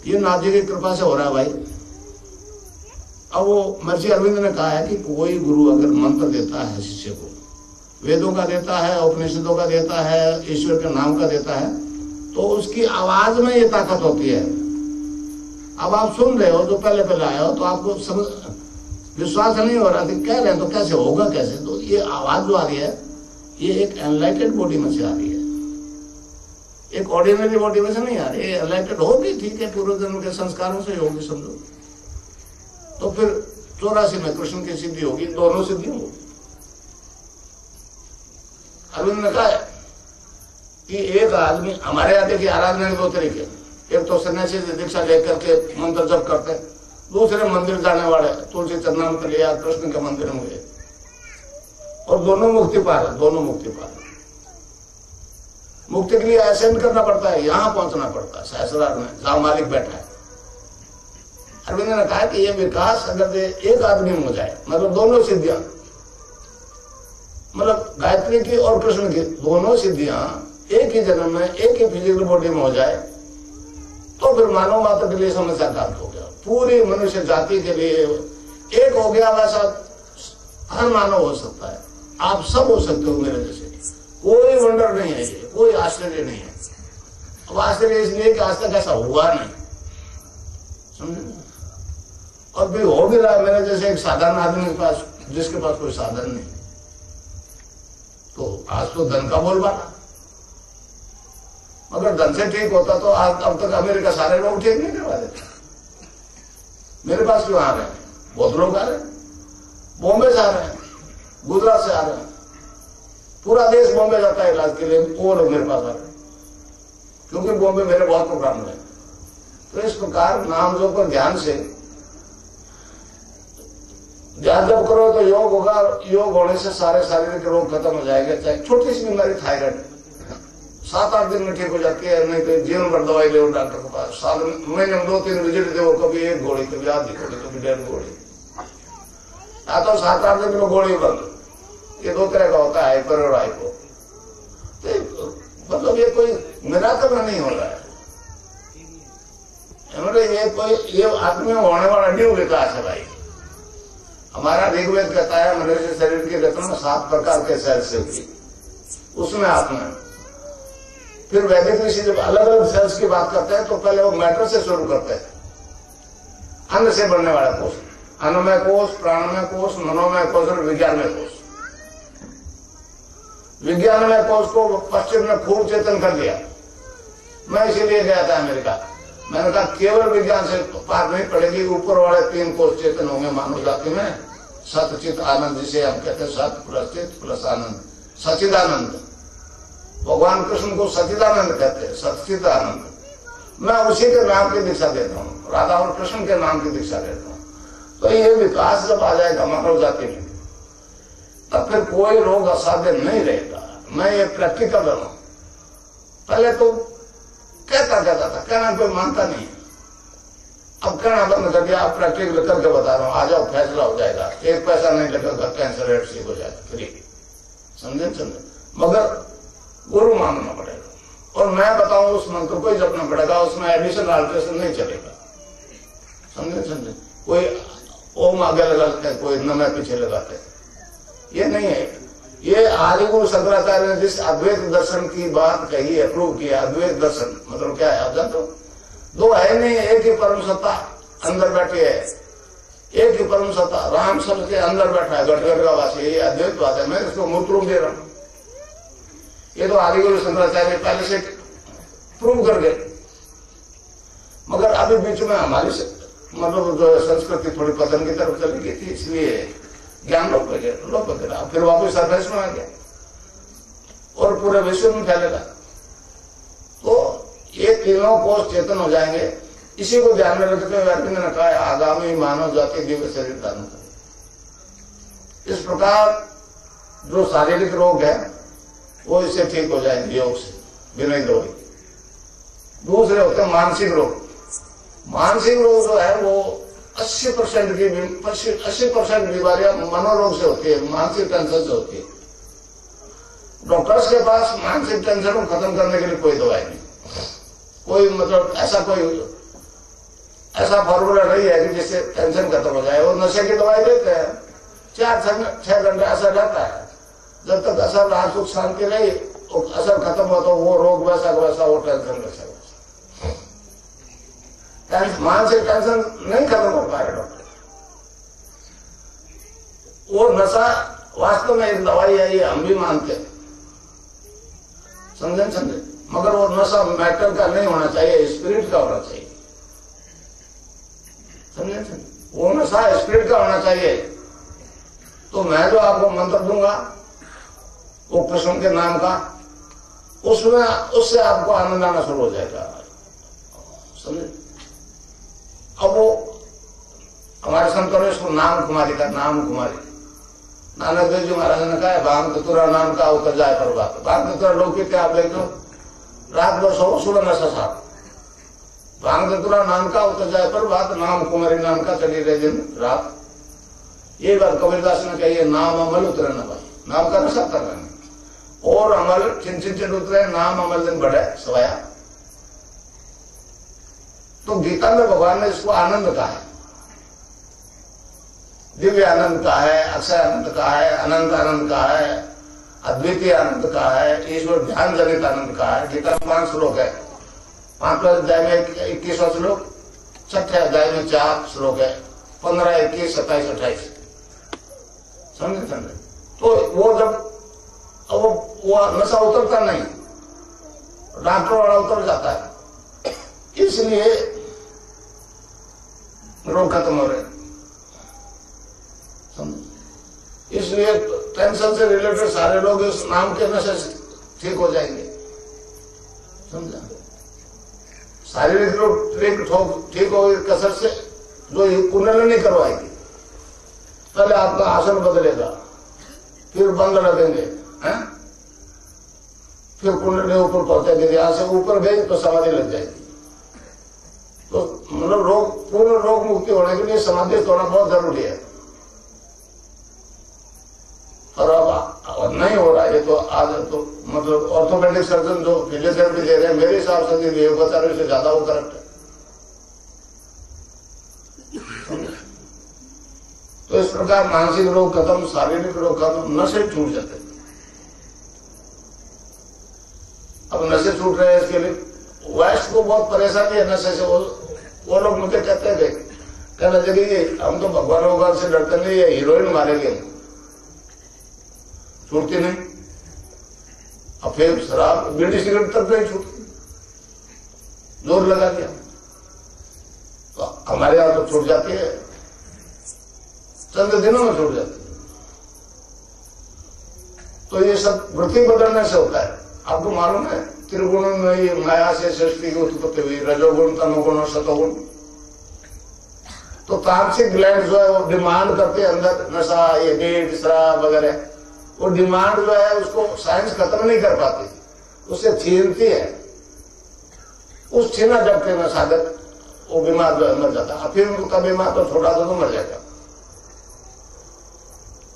ये नाथ जी की कृपा से हो रहा है भाई। अब वो महर्षि अरविंद ने कहा है कि कोई गुरु अगर मंत्र देता है शिष्य को, वेदों का देता है, उपनिषदों का देता है, ईश्वर के नाम का देता है, तो उसकी आवाज में ये ताकत होती है। अब आप सुन रहे हो, जो पहले पहले आए हो तो आपको समझ विश्वास नहीं हो रहा कि कह रहे हैं तो कैसे होगा, कैसे। तो ये आवाज जो आ रही है ये एक एनलाइटेड बॉडी में से आ रही है, एक ऑर्डिनरी बॉडी में से नहीं आ रही है। एनलाइटेड होगी, ठीक है, पूर्व जन्म के संस्कारों से होगी समझो, तो फिर 84 में कृष्ण की सिद्धि होगी, दोनों सिद्धि होगी। अरविंद ने कहा कि एक आदमी, हमारे यहाँ देखिए आराधना के 2 तरीके, एक तो सन्यासी से दीक्षा लेकर के मंत्र जप करते, दूसरे मंदिर जाने वाले तुलसी चरणामृत लिया, कृष्ण के मंदिर में गए, और दोनों मुक्ति पा रहे, दोनों मुक्ति पा रहे। मुक्ति के लिए असेंड करना पड़ता है, यहां पहुंचना पड़ता है सहस्रार में जहां मालिक बैठा है। अरविंद ने कहा कि ये विकास अगर एक आदमी में हो जाए, मतलब दोनों सिद्धियां, मतलब गायत्री की और कृष्ण की दोनों सिद्धियां एक ही जन्म में एक ही फिजिकल बॉडी में हो जाए, तो फिर मानव मात्र के लिए समस्या काट हो गया। पूरी मनुष्य जाति के लिए एक हो गया, वैसा हर मानव हो सकता है। आप सब हो सकते हो मेरे जैसे, कोई वंडर नहीं है, ये कोई आश्चर्य नहीं है। अब आश्चर्य इसलिए कि आज तक ऐसा हुआ नहीं, समझे। और भी हो भी रहा है मेरे जैसे एक साधारण आदमी के पास, जिसके पास कोई साधन नहीं, तो आज तो धन का बोलबाला। मगर धन से ठीक होता तो आज अब तक अमेरिका सारे लोग ठीक नहीं करवा देते। मेरे पास क्यों आ रहे हैं? बहुत लोग आ रहे हैं, बॉम्बे से आ रहे हैं, गुजरात से आ रहे हैं, पूरा देश बॉम्बे जाता है इलाज के लिए, वो लोग मेरे पास आ रहे हैं, क्योंकि बॉम्बे मेरे बहुत प्रोग्राम है। तो इस प्रकार नाम जो पर ध्यान से ध्यान जब करो तो योग होगा, योग होने से सारे शारीरिक रोग खत्म हो जाएंगे। चाहे छोटी सी बीमारी थायराइड 7-8 दिन में ठीक हो जाती है, नहीं तो जीवन भर दवाई ले डॉक्टर के पास, साल महीने में 2-3 विजिट दे, कभी 1 गोली, कभी आधी गोली, कभी 1.5 गोली, या तो 7-8 दिन में गोली बंद। ये 2 तरह का होता है, हाइपर और हाइपो। तो मतलब ये कोई मिराकल नहीं हो रहा है, ये आदमी में होने वाला न्यू विकास है भाई। हमारा ऋग्वेद कहता है मनुष्य शरीर की रचना 7 प्रकार के सेल से हुई, उसमें आत्मा है। फिर वैदिक ऋषि जब अलग अलग सेल्स की बात करते हैं तो पहले वो मैटर से शुरू करते हैं, अन्न से बनने वाला कोष, अन्नमय कोष, प्राणमय कोष, मनोमय कोष और विज्ञानमय कोष। विज्ञानमय कोष को पश्चिम ने खूब चेतन कर दिया। मैं इसीलिए गया था अमेरिका, मैंने कहा केवल विज्ञान से पार नहीं पड़ेगी, ऊपर वाले 3 कोष चेतन होंगे मानव जाति में, सत चित आनंद, जिसे हम कहते हैं सत प्लस चित प्लस आनंद, सचिदानंद। भगवान कृष्ण को सचिदानंद कहते हैं, सचिद आनंद। मैं उसी के नाम की दीक्षा देता हूँ, राधा और कृष्ण के नाम की दीक्षा देता हूँ। तो ये विकास जब आ जाएगा मानव जाति में, तब फिर कोई रोग असाध्य नहीं रहेगा। मैं ये प्रैक्टिकल रहा हूं, पहले तो कहता था, कहना कोई मानता नहीं, अब कहना बंद कर दिया। अब प्रैक्टिकल करके बता रहा हूँ, आ जाओ, फैसला हो जाएगा, 1 पैसा नहीं लगेगा, कैंसर रेट ठीक हो जाएगा, फ्री। समझे? मगर गुरु मानना पड़ेगा, और मैं बताऊं उस मंत्र को ही जपना पड़ेगा, उसमें एडिशन अल्ट्रेशन नहीं चलेगा। समझे? कोई ओम आगे लगाते हैं, कोई नमे पीछे लगाते हैं, ये नहीं है। ये आदिगुरु शंकराचार्य ने जिस अद्वैत दर्शन की बात कही है, प्रूव किया। अद्वैत दर्शन मतलब क्या है आप जानते हो? 2 है नहीं, एक ही परम सत्ता अंदर बैठी है, एक ही परम सत्ता राम सबके अंदर बैठा है, गटगट का वासी। ये अद्वैत बात है, मैं इसको मूर्त रूप दे रहा हूं। ये तो आदिगुरु शंकराचार्य पहले से प्रूव कर गए, मगर अभी बीच में हमारी मतलब जो संस्कृति थोड़ी पतन की तरफ चली गई थी, इसलिए ज्ञान लोग वगैरह फिर वापस सरफेस में आ गया और पूरे विश्व में फैलेगा। तो ये तीनों कोष चेतन हो जाएंगे। इसी को ध्यान में रखते हुए अर्जुन ने कहा आगामी मानव जाति दिव्य शरीर दान करे। इस प्रकार जो शारीरिक रोग है वो इससे ठीक हो जाएंगे योग से, बिना दौड़ी। दूसरे होते हैं मानसिक रोग। मानसिक रोग जो है वो 80% बीमारियां मनोरोग से होती है, मानसिक टेंशन से होती है। डॉक्टर्स के पास मानसिक टेंशन को खत्म करने के लिए कोई दवाई नहीं, कोई मतलब ऐसा फॉर्मूला नहीं है कि जिससे टेंशन खत्म हो जाए। वो नशे की दवाई देते हैं, 4-6 घंटे असर रहता है, जब तक असर रहा सुख शांति नहीं, असर खत्म हो तो वो रोग वैसा वैसा, वो टेंशन वैसा। मानसिक टेंशन नहीं खत्म हो पाएगा डॉक्टर। वो नशा वास्तव में एक दवाई है, ये हम भी मानते हैं, समझे। मगर वो नशा मैटर का नहीं होना चाहिए, स्पिरिट का होना चाहिए, समझे। वो नशा स्पिरिट का होना चाहिए। तो मैं जो आपको मंत्र दूंगा वो कृष्ण के नाम का, उससे आपको आनंद आना शुरू हो जाएगा, समझे। अब वो हमारे संतों ने इसको नाम कुमारी का, नाम कुमारी। नानक देव जी महाराज ने कहा है भांग धतूरा नाम का उतर जाए पर बात। भांग धतूरा लोग कहते आप देख लो, रात भर सो सुबह नशा साथ। भांग धतूरा नाम का उतर जाए पर बात, नाम कुमारी नाम का चली रहे दिन रात। ये बात कबीरदास ने कही है, नाम अमल उतरे न भाई, नाम का नशा कर रहे हैं। और अमल चिन उतरे, नाम अमल दिन बढ़े सवाया। तो गीता में भगवान ने इसको आनंद कहा है, दिव्य आनंद का है, अक्षय आनंद का है, अनंत आनंद का है, अद्वितीय आनंद का है, ईश्वर ध्यान जनित आनंद का है। गीता में 5 श्लोक है, 5वें अध्याय में 21वां श्लोक, 6ठे अध्याय में 4 श्लोक है, 15, 21, 27, 28। समझे। तो वो जब वो नशा उतरता नहीं, डॉक्टर वाला उतर जाता है, इसलिए रोग खत्म हो रहे। इसलिए टेंशन से रिलेटेड सारे लोग इस नाम के नशे से ठीक हो जाएंगे, समझा। शारीरिक रोग ठीक हो कसरत से, जो कुंडली नहीं करवाएगी। पहले आपका आसन बदलेगा, फिर बंद रखेंगे, फिर कुंडली ऊपर पहुंचेगी, यहां से ऊपर गई तो समाधि लग जाएगी। तो मतलब पूर्ण रोग मुक्ति होने के लिए समाधि तोड़ना बहुत जरूरी है। और अब नहीं हो रहा है ये तो आज तो मतलब ऑर्थोपेडिक सर्जन जो फिजियोथेरेपी दे रहे हैं, मेरे हिसाब से योगाचार्य से ज्यादा वो करेक्ट है। तो इस प्रकार मानसिक रोग खत्म, शारीरिक रोग खत्म, नशे छूट जाते। अब नशे छूट रहे हैं, इसके लिए वेस्ट को बहुत परेशानी है नशे से। वो लोग मुझे कहते थे, कहना चाहिए हम तो भगवान से डरते नहीं, ये हीरोइन मारेंगे, छूटती नहीं। अब फिर शराब, बीड़ी, सिगरेट तक नहीं छूटती, जोर लगा दिया। तो हमारे यहां तो छूट जाती है, चंद दिनों में छूट जाती है। तो ये सब वृत्ति बदलने से होता है। आपको मालूम है त्रिगुण में ये माया से सृष्टि की उत्पत्ति हुई, रजोगुण, तमोगुण और सतोगुण। तो तामसिक ग्लैंड जो है वो डिमांड करते हैं अंदर नशा, ये मीट, शराब वगैरह। वो डिमांड जो है उसको साइंस खत्म नहीं कर पाती, उससे छीनती है। उस छीना झपटे में साधक वो बीमार जो है मर जाता है। फिर उनका बीमार तो छोटा तो मर जाएगा।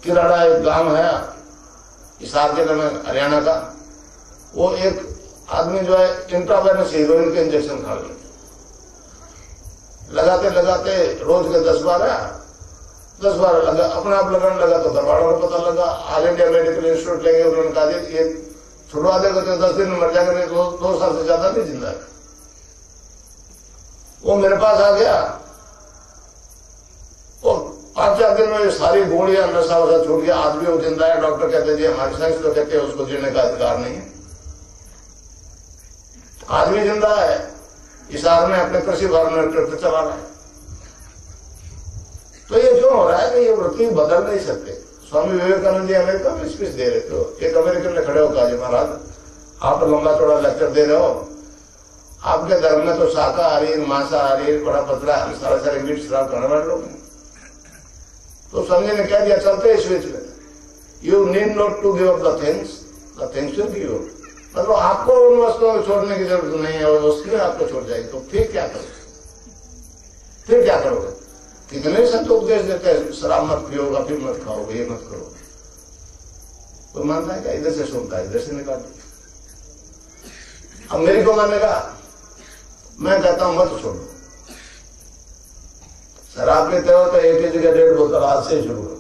किराड़ा एक गांव है हिसार जिले में, हरियाणा का। वो एक आदमी जो है इंट्रावेनस हीरोइन के इंजेक्शन खा लिया, लगाते लगाते रोज के 10-12 लगा, अपने आप लगाने लगा। तो घर वालों को पता लगा, ऑल इंडिया मेडिकल इंस्टीट्यूट लेंगे, उन्होंने कहा ये छुड़वा देगा तो 10 दिन में मर जाएगा, नहीं 2 साल से ज्यादा नहीं जिंदा है। वो मेरे पास आ गया, और 5-4 दिन में सारी गोलियां, नशा वशा छूट गया, आदमी वो जिंदा है। डॉक्टर कहते जी हमारी साइंस तो कहते हैं उसको जीने का अधिकार नहीं है। आदमी जिंदा है, हिसार में अपने कृषि फार्म में ट्रैक्टर चला रहा है। तो ये क्यों हो रहा है कि ये वृत्ति बदल नहीं सकते। स्वामी विवेकानंद जी अमेरिका में स्पीच दे रहे थे, एक अमेरिकन ने खड़े होकर जी महाराज आप तो लंबा चौड़ा लेक्चर दे रहे हो, आपके धर्म में तो शाकाहारी, मांसाहारी, बड़ा पतला, हम सारे मीट शराब खाने वाले लोग हैं। तो स्वामी ने कह दिया चलते इस बीच में, you need not to give up the things will give up. मतलब आपको उन वस्तुओं को छोड़ने की जरूरत नहीं है, वो वस्तुएं आपको छोड़ जाएगी। तो फिर क्या करोगे? कितने संत उपदेश देते हैं, शराब मत पियोगा, फिर मत खाओगे, ये मत करो। कोई मानता है क्या? इधर से सुनता है, इधर से निकाल दिया। अब मेरी को मैंने कहा, मैं कहता हूं मत छोड़ो। शराब पीते हो तो एक ही जगह 1.5 बोतल आज से शुरू करो।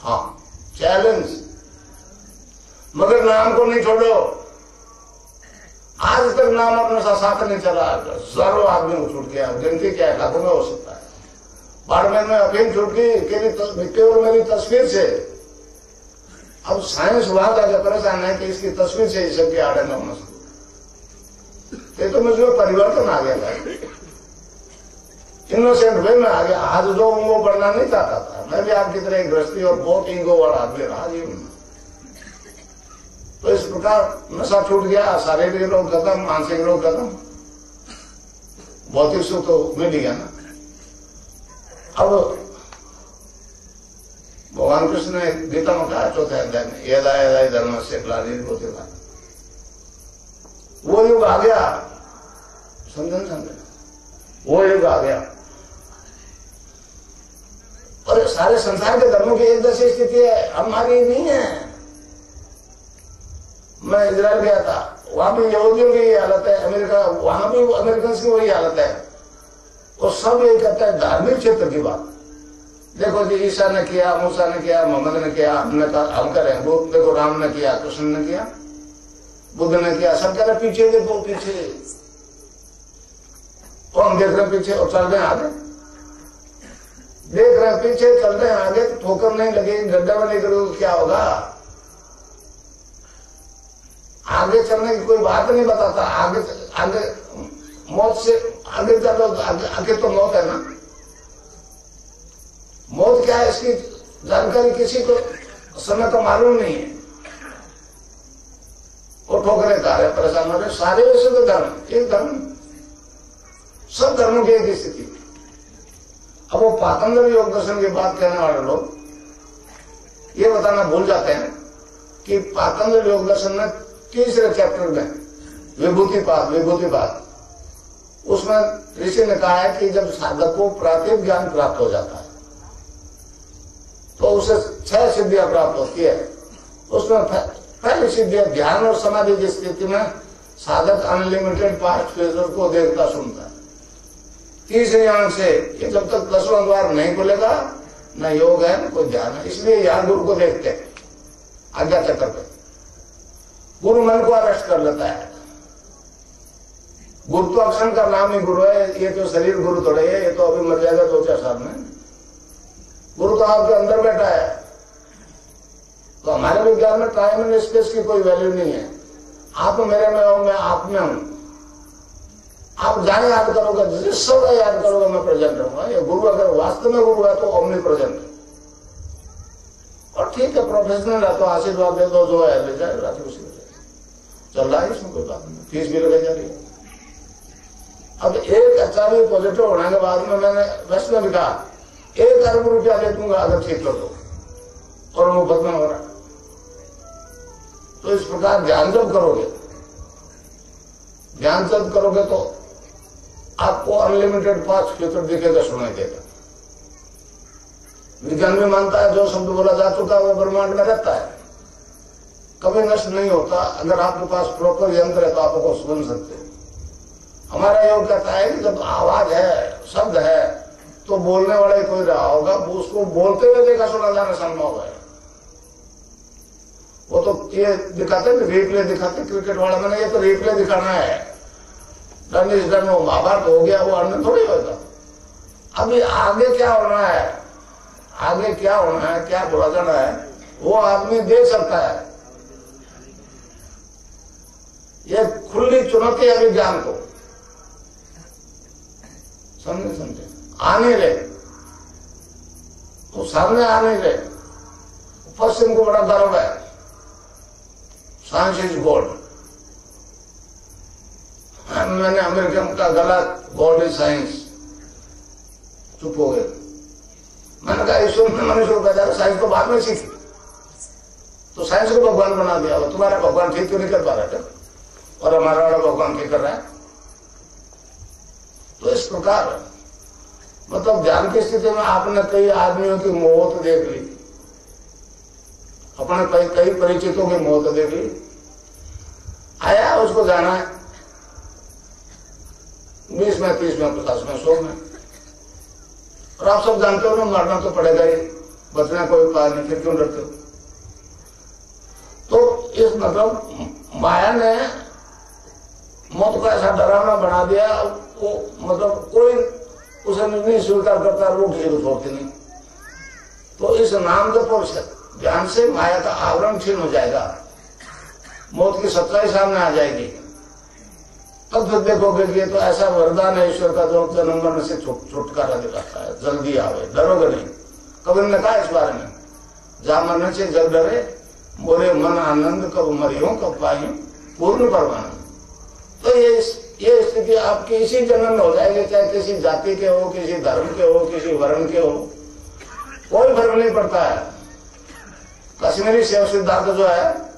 हाँ, चैलेंज। मगर नाम को नहीं छोड़ो। आज तक नाम अपने साथ नहीं चला, सर्व आदमी को छूट गया। गिनती क्या है, लाखों में हो सकता है। बाड़मेर में अफीम छूट गई केवल मेरी तस्वीर से। अब साइंस वहां जाकर परेशान है कि इसकी तस्वीर से ही सबके आड़े में होना शुरू। तो मुझे परिवर्तन आ गया भाई, इनोसेंट वे में आ गया। आज जो वो बढ़ना नहीं चाहता था, मैं भी आपकी तरह एक गृहस्थी और बहुत ईगो वाला आदमी रहा जीवन। तो इस प्रकार नशा छूट गया, शारीरिक रोग खत्म, मानसिक रोग खत्म, भौतिक सुख तो मिल गया ना। अब भगवान कृष्ण ने गीता में कहा 4th अध्याय में, यदा यदा धर्म से ग्लानिर्भूते था। वो युग आ गया, समझे, वो युग आ गया। और सारे संसार के धर्मों की एक जैसी स्थिति है, हमारी नहीं है। मैं इजराइल गया था, वहां भी यहूदियों की यही हालत है, अमेरिका, वहां भी अमेरिकन की वही हालत है। और सब यही कहता है धार्मिक क्षेत्र की बात। देखो जी, ईसा ने किया, मूसा ने किया, मोहम्मद ने किया, हमने कहा हम करें। वो देखो राम ने किया, कृष्ण ने किया, बुद्ध ने किया, सब कह रहे पीछे देखो पीछे। और हम देख रहे पीछे और चल रहे हैं आगे, देख रहे हैं पीछे, चल रहे हैं आगे। तो ठोकर नहीं लगेगी, गड्ढा में नहीं करोगे, क्या होगा? आगे चलने की कोई बात नहीं बताता। आगे मौत से आगे चलो, आगे तो मौत है ना। मौत क्या है इसकी जानकारी किसी को समय तो मालूम नहीं है। वो ठोकरे खा रहे, परेशान हो रहे। सारे ऐसे तो धर्म, एक धर्म, सब धर्मों की एक स्थिति। अब वो पातंजलि योग दर्शन की बात कहने वाले लोग ये बताना भूल जाते हैं कि पातंजलि योग दर्शन में तीसरे चैप्टर में विभूतिपाद उसमें ऋषि ने कहा है कि जब साधक को प्रातिभ ज्ञान प्राप्त हो जाता है तो उसे 6 सिद्धियां प्राप्त होती है। उसमें पहली सिद्धि ध्यान और समाधि की स्थिति में साधक अनलिमिटेड पास्ट फेजर को देखता सुनता है। तीसरी आंख से ये जब तक 10वां द्वार नहीं खुलेगा न योग है न कोई ध्यान है, इसलिए यहाँ गुरु को देखते हैं आज्ञा चक्कर पे। गुरु मन को अरेस्ट कर लेता है। गुरुत्वाकर्षण का नाम ही गुरु है, ये तो शरीर गुरु थोड़े है, ये तो अभी मर जाएगा 2-4 साल में। गुरु तो आपके अंदर बैठा है। तो हमारे विज्ञान में टाइम एंड स्पेस की कोई वैल्यू नहीं है। आप मेरे में हो, मैं आप में हूं। आप जहां याद करोगे, जिस समय याद करोगे मैं प्रेजेंट रहूंगा। ये गुरु अगर वास्तव में गुरु है तो ओमनी प्रेजेंट है। और ठीक है, प्रोफेशनल है तो आशीर्वाद दे दो, जो है ले जाए, रात उसी चल रहा है, इसमें कोई बात नहीं, फीस भी लगाई जा रही है। अब एक अच्छा भी पॉजिटिव होने के बाद में मैंने वैसे भी कहा 1 अरब रुपया दे दूंगा अगर ठीक कर दो, और मुफ्त में हो रहा है। तो इस प्रकार ध्यान जब करोगे तो आपको अनलिमिटेड पास्ट फ्यूचर दिखेगा, सुनाई देगा। विज्ञान भी मानता है जो शब्द बोला जा चुका है वो ब्रह्मांड में रहता है, कभी नष्ट नहीं होता। अगर आपके पास प्रॉपर यंत्र है तो आप उसको सुन सकते हैं। हमारा योग कहता है कि जब आवाज है, शब्द है, तो बोलने वाला ही कोई रहा होगा, उसको बोलते हुए देखा सुना जाना संभव है। वो तो ये दिखाते रिप्ले दिखाते क्रिकेट वाला, मैंने ये तो रिप्ले दिखाना है, डन इज डन, वो महाभारत हो गया, वो अन्य थोड़ी होगा। अभी आगे क्या होना है, क्या बोला जाना है, वो आदमी देख सकता है। ये खुली चुनौती है विज्ञान को, समझे आने रहे तो सामने आने रहे। पश्चिम को बड़ा गर्व है, साइंस इज गॉड। मैंने अमेरिकन का गलत, गॉड इज साइंस, चुप हो गए। मैंने कहा ईश्वर ने मनुष्य को पैदा, साइंस तो बाद में सीखी, तो साइंस को भगवान बना दिया। वो तुम्हारा भगवान ठीक क्यों नहीं कर पा रहा था, और हमारा वाला भगवान ठीक कर रहा है। तो इस प्रकार मतलब ध्यान की स्थिति में आपने कई आदमियों की मौत देख ली, अपने कई परिचितों की मौत देख ली। आया उसको जाना है 20 में, 30 में, 50 में, 100 में, और आप सब जानते हो ना मरना तो पड़ेगा ही, बचना कोई उपाय नहीं, फिर क्यों डरते हो। तो इस मतलब माया ने मौत को ऐसा डरावना बना दिया, वो मतलब कोई उसे नहीं स्वीकार करता, रूप किसी को छोड़ती नहीं। तो इस नाम जप और ध्यान से माया का आवरण छीन हो जाएगा, मौत की सच्चाई सामने आ जाएगी। तब फिर देखोगे कि ये तो ऐसा वरदान है ईश्वर का जो जन्म मरण से छुटकारा दिलाता है, जल्दी आवे, डरोगे नहीं। कबीर ने कहा इस बारे में, जा मरने से जग डरे, बोले मन आनंद कब मरियो कब पाई पूर्ण परमानंद। तो ये स्थिति आपकी इसी जन्म में हो जाएगी, चाहे किसी जाति के हो, किसी धर्म के हो, किसी वर्ण के हो, कोई फर्क नहीं पड़ता है। कश्मीरी शैव सिद्धांत जो है,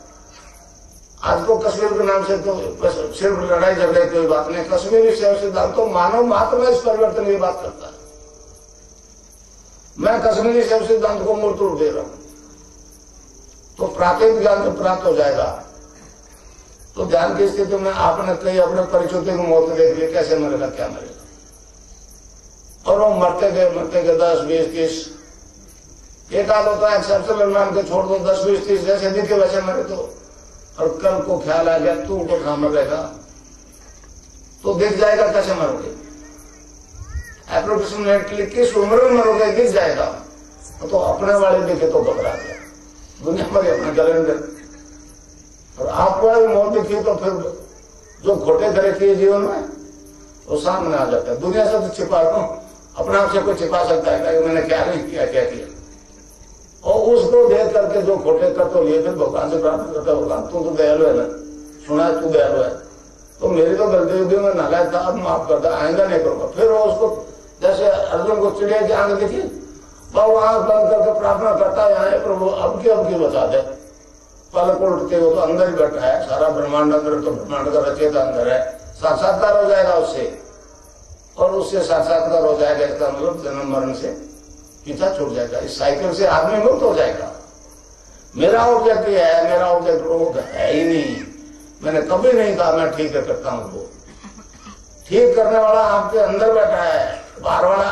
आज तो कश्मीर के नाम से तो सिर्फ लड़ाई झगड़े कोई बात नहीं। कश्मीरी शैव सिद्धांत तो मानव मात्र में इस परिवर्तन की बात करता है। मैं कश्मीरी शैव सिद्धांत को मूल तोड़ दे रहा हूं, तो प्राकृतिक ज्ञान जब प्राप्त हो जाएगा तो ध्यान की स्थिति में आपने कई अपने परिचितों को मौत देख ली, कैसे मरेगा, क्या मरेगा। और वो मरते गए 10, 20, 30, एक आध होता है एक्सेप्शनल मान के छोड़ दो, 10, 20, 30 जैसे दिखे वैसे मरे। तो और कल को ख्याल आ गया तू को कहां मरेगा, तो दिख जाएगा कैसे मरोगे, अप्रोक्सीमेटली किस उम्र में मरोगे दिख जाएगा। तो अपने वाले दिखे तो घबरा गया, दुनिया भर अपने कैलेंडर। और आपको मौत दिखी तो फिर जो खोटे करे किए जीवन में वो सामने आ जाता है। दुनिया से तो छिपा दो, अपने आप से कोई छिपा सकता है कि मैंने क्या नहीं किया, क्या किया। और उसको देख करके जो खोटे कर तो लिए, फिर भगवान से प्रार्थना करता है, भगवान तू तो दयालु है ना, सुना है तू दयालु है, तो मेरी तो गलती होगी, मैं नालायक था, अब माफ करता, आएगा नहीं करूंगा। फिर वो उसको जैसे अर्जुन को चिड़िया की आंख दिखी, वो आंख बंद करके प्रार्थना करता है प्रभु अब की बचा दे। पलक उल्टते हो तो अंदर ही बैठा है, सारा ब्रह्मांड अंदर, तो ब्रह्मांड का रचयिता अंदर है, साक्षात्कार हो जाएगा उससे, और उससे साक्षात्कार हो जाएगा। इसका मतलब जन्म मरण से पीछा छूट जाएगा, इस साइकिल से आदमी मुक्त हो जाएगा। मेरा ऑब्जेक्ट ये है, मेरा ऑब्जेक्ट रोग है ही नहीं। मैंने कभी नहीं कहा मैं ठीक करता हूं, वो ठीक करने वाला आपके अंदर बैठा है। बाहर वाला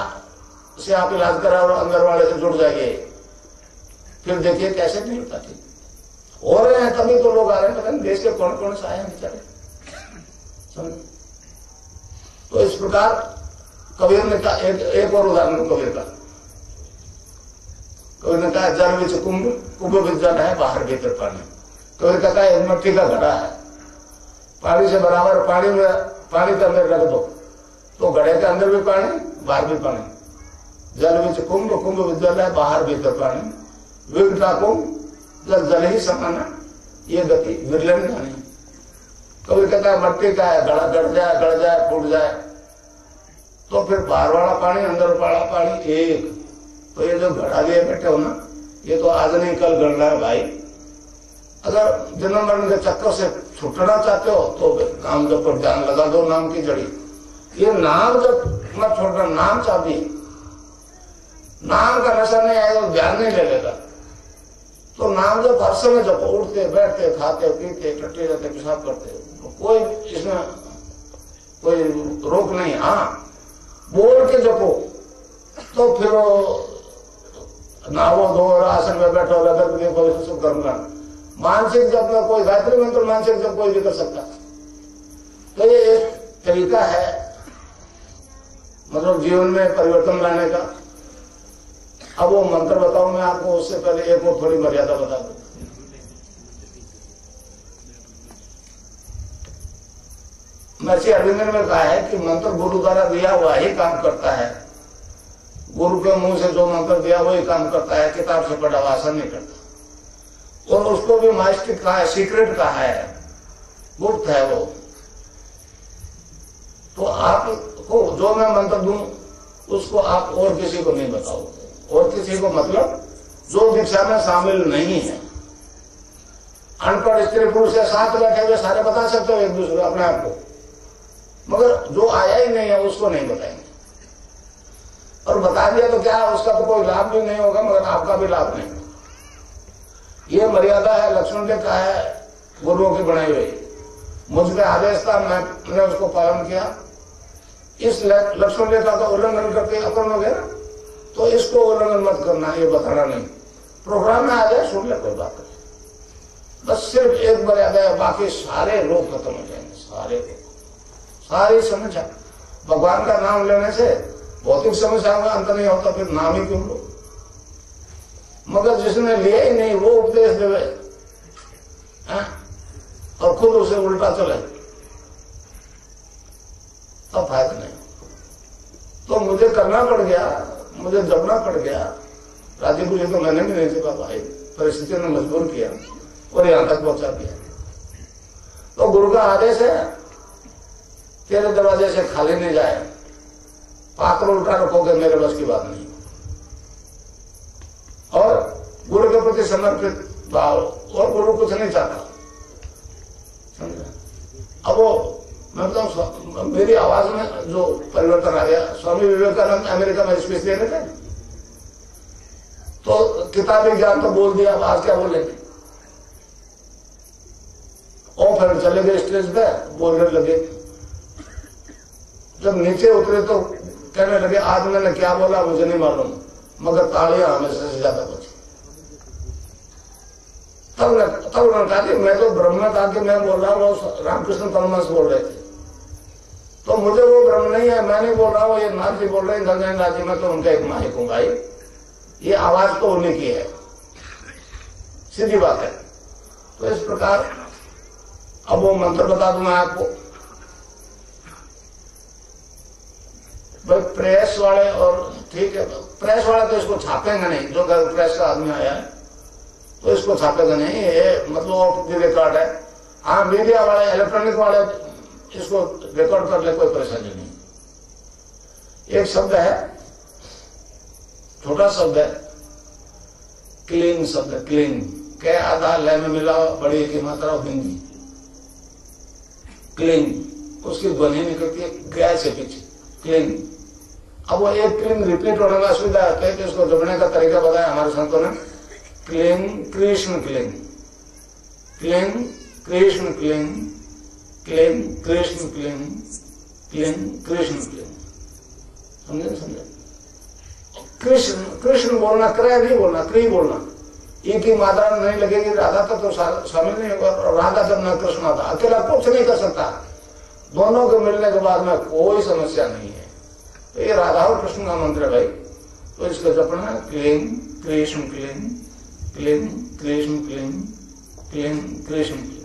से आप इलाज करा और अंदर वाले से जुड़ जाइए, फिर देखिए कैसे नहीं होता। ठीक हो रहे हैं तभी तो लोग आ रहे हैं, पता नहीं देश के कौन कौन से आए हैं बेचारे। तो इस प्रकार कबीर ने कहा, एक और उदाहरण कबीर का, कबीर ने कहा जल विच कुंभ, कुंभ विच जल है, बाहर भीतर पानी। कबीर का कहा एक मट्टी का घड़ा है, पानी से बराबर, पानी के अंदर रख दो तो घड़े के अंदर भी पानी, बाहर भी पानी। जल विच कुंभ, कुंभ विच जल है, बाहर भीतर पानी। विघटा कुंभ, जल जल ही समाना, ये गति विरले में जानी। कबीर कहता है मट्टी का है, घड़ा गड़ जाए फूट जाए तो फिर बाहर वाला पानी अंदर वाला पानी एक। तो ये जो घड़ा लिए बैठे हो ना, ये तो आज नहीं कल गड़ रहा है भाई। अगर जन्म मरण के चक्कर से छूटना चाहते हो तो नाम जप पर ध्यान लगा दो, नाम की जड़ी। ये नाम जप मत छोड़ना, नाम चाबी। नाम का नशा नहीं आएगा तो ध्यान नहीं ले लेगा। तो नाम जब हर समय जपो, उठते बैठते खाते पीते टट्टे रहते पेशाब करते, कोई इसमें कोई रोक नहीं। हाँ बोल के जपो तो फिर नावो धो आसन में बैठो, लगन देखो, सब कर्म का मानसिक जप में कोई गायत्री मंत्र मानसिक जप कोई भी कर सकता। तो ये एक तरीका है मतलब जीवन में परिवर्तन लाने का। अब वो मंत्र बताऊं मैं आपको, उससे पहले एक और थोड़ी मर्यादा बता दूं। महर्षि अरविंद ने कहा है कि मंत्र गुरु द्वारा दिया हुआ ही काम करता है। गुरु के मुंह से जो मंत्र दिया वही काम करता है, किताब से पढ़ा हुआ असर नहीं करता। और उसको भी माइस्टिक कहा है, सीक्रेट कहा है, गुप्त है वो। तो आपको जो मैं मंत्र दूं उसको आप और किसी को नहीं बताओगे, और किसी को मतलब जो दीक्षा में शामिल नहीं है। अनपढ़ स्त्री पुरुष से साथ बैठे हुए सारे बता सकते हो एक दूसरे अपने आप को, मगर जो आया ही नहीं है उसको नहीं बताएंगे। और बता दिया तो क्या, उसका तो कोई लाभ भी नहीं होगा, मगर आपका भी लाभ नहीं। ये मर्यादा है, लक्ष्मण ने कहा है गुरुओं की बनाई हुई। मुझ पे आदेश था, मैंने उसको पालन किया। इस लक्ष्मण रेखा का उल्लंघन करके अकर्ण हो गया ना, तो इसको उल्लंघन मत करना, ये बताना नहीं। प्रोग्राम में आ जाए सुन ले, कोई बात नहीं। बस सिर्फ एक मर्यादा है, बाकी सारे रोग खत्म हो जाएंगे, सारे रोग, सारी समस्या। भगवान का नाम लेने से भौतिक समस्याओं का अंत नहीं होता, फिर नाम ही क्यों लो। मगर जिसने लिया ही नहीं वो उपदेश देवे और खुद उसे उल्टा चले तब फायदा नहीं। तो मुझे करना पड़ गया, मुझे जपना पड़ गया। राजीव जी तो मैंने भी नहीं सीखा भाई, परिस्थिति ने मजबूर किया और यहां तक पहुंचा दिया। तो गुरु का आदेश है तेरे दरवाजे से खाली नहीं जाए, पात्र उल्टा रखोगे मेरे बस की बात नहीं। और गुरु के प्रति समर्पित भाव, और गुरु कुछ नहीं चाहता, समझा। अब वो मैं बताऊं, मेरी आवाज में जो परिवर्तन आ गया, स्वामी विवेकानंद अमेरिका में स्पीच दे रहे थे, तो किताबी ज्ञान तो बोल दिया, अब आज क्या बोलेंगे। और फिर चले गए स्टेज पे, बोलने लगे। जब नीचे उतरे तो कहने लगे आज मैंने क्या बोला मुझे नहीं मालूम, मगर तालियां हमेशा से ज्यादा बची। तब उन्होंने कहा कि मैं तो ब्रह्म में था कि मैं बोल रहा हूँ, वो रामकृष्ण परमहंस बोल रहे थे, तो मुझे वो ब्रह्म नहीं है, मैं नहीं बोल रहा हूँ, ये नाथ जी बोल रहे हैं, गंगा नाथ जी, मैं तो उनका एक माइक हूँ भाई। ये आवाज तो उन्हीं की है, सीधी बात है। तो इस प्रकार अब वो मंत्र बता दूं मैं आपको भाई। प्रेस वाले, और ठीक है प्रेस वाले तो इसको छापेंगे नहीं, जो प्रेस का आदमी आया है तो इसको छापेगा नहीं, ये मतलब ऑफ द रिकॉर्ड है। हाँ मीडिया वाले, इलेक्ट्रॉनिक वाले इसको रिकॉर्ड कर ले, कोई परेशानी नहीं। एक शब्द है, छोटा शब्द है, क्लीन शब्द, क्लीन के आधा लय में मिला बड़ी की मात्रा हिंदी, क्लीन, उसकी ध्वनि निकलती है गै से पीछे, क्लीन। अब वो एक क्लीन रिपीट होने में असुविधा होती है कि उसको जपने का तरीका बताया हमारे संतों ने। क्लीन कृष्ण क्लीन, क्लीन कृष्ण क्लीन, क्लीन कृष्ण क्लीन, क्लीन कृष्ण क्लीन। समझे समझे? कृष्ण कृष्ण बोलना, क्रय नहीं बोलना, क्री बोलना। एक ही मात्रा नहीं लगेगी राधा तो शामिल नहीं होगा। राधा जब न कृष्ण आता, अकेला कुछ नहीं कर सकता। दोनों के मिलने के बाद में कोई समस्या नहीं है। तो ये राधा और कृष्ण का मंत्र है भाई, तो इसका जपना क्लीन कृष्ण क्लीन, क्लीन कृष्ण क्लीन, क्लीन कृष्ण क्लीन।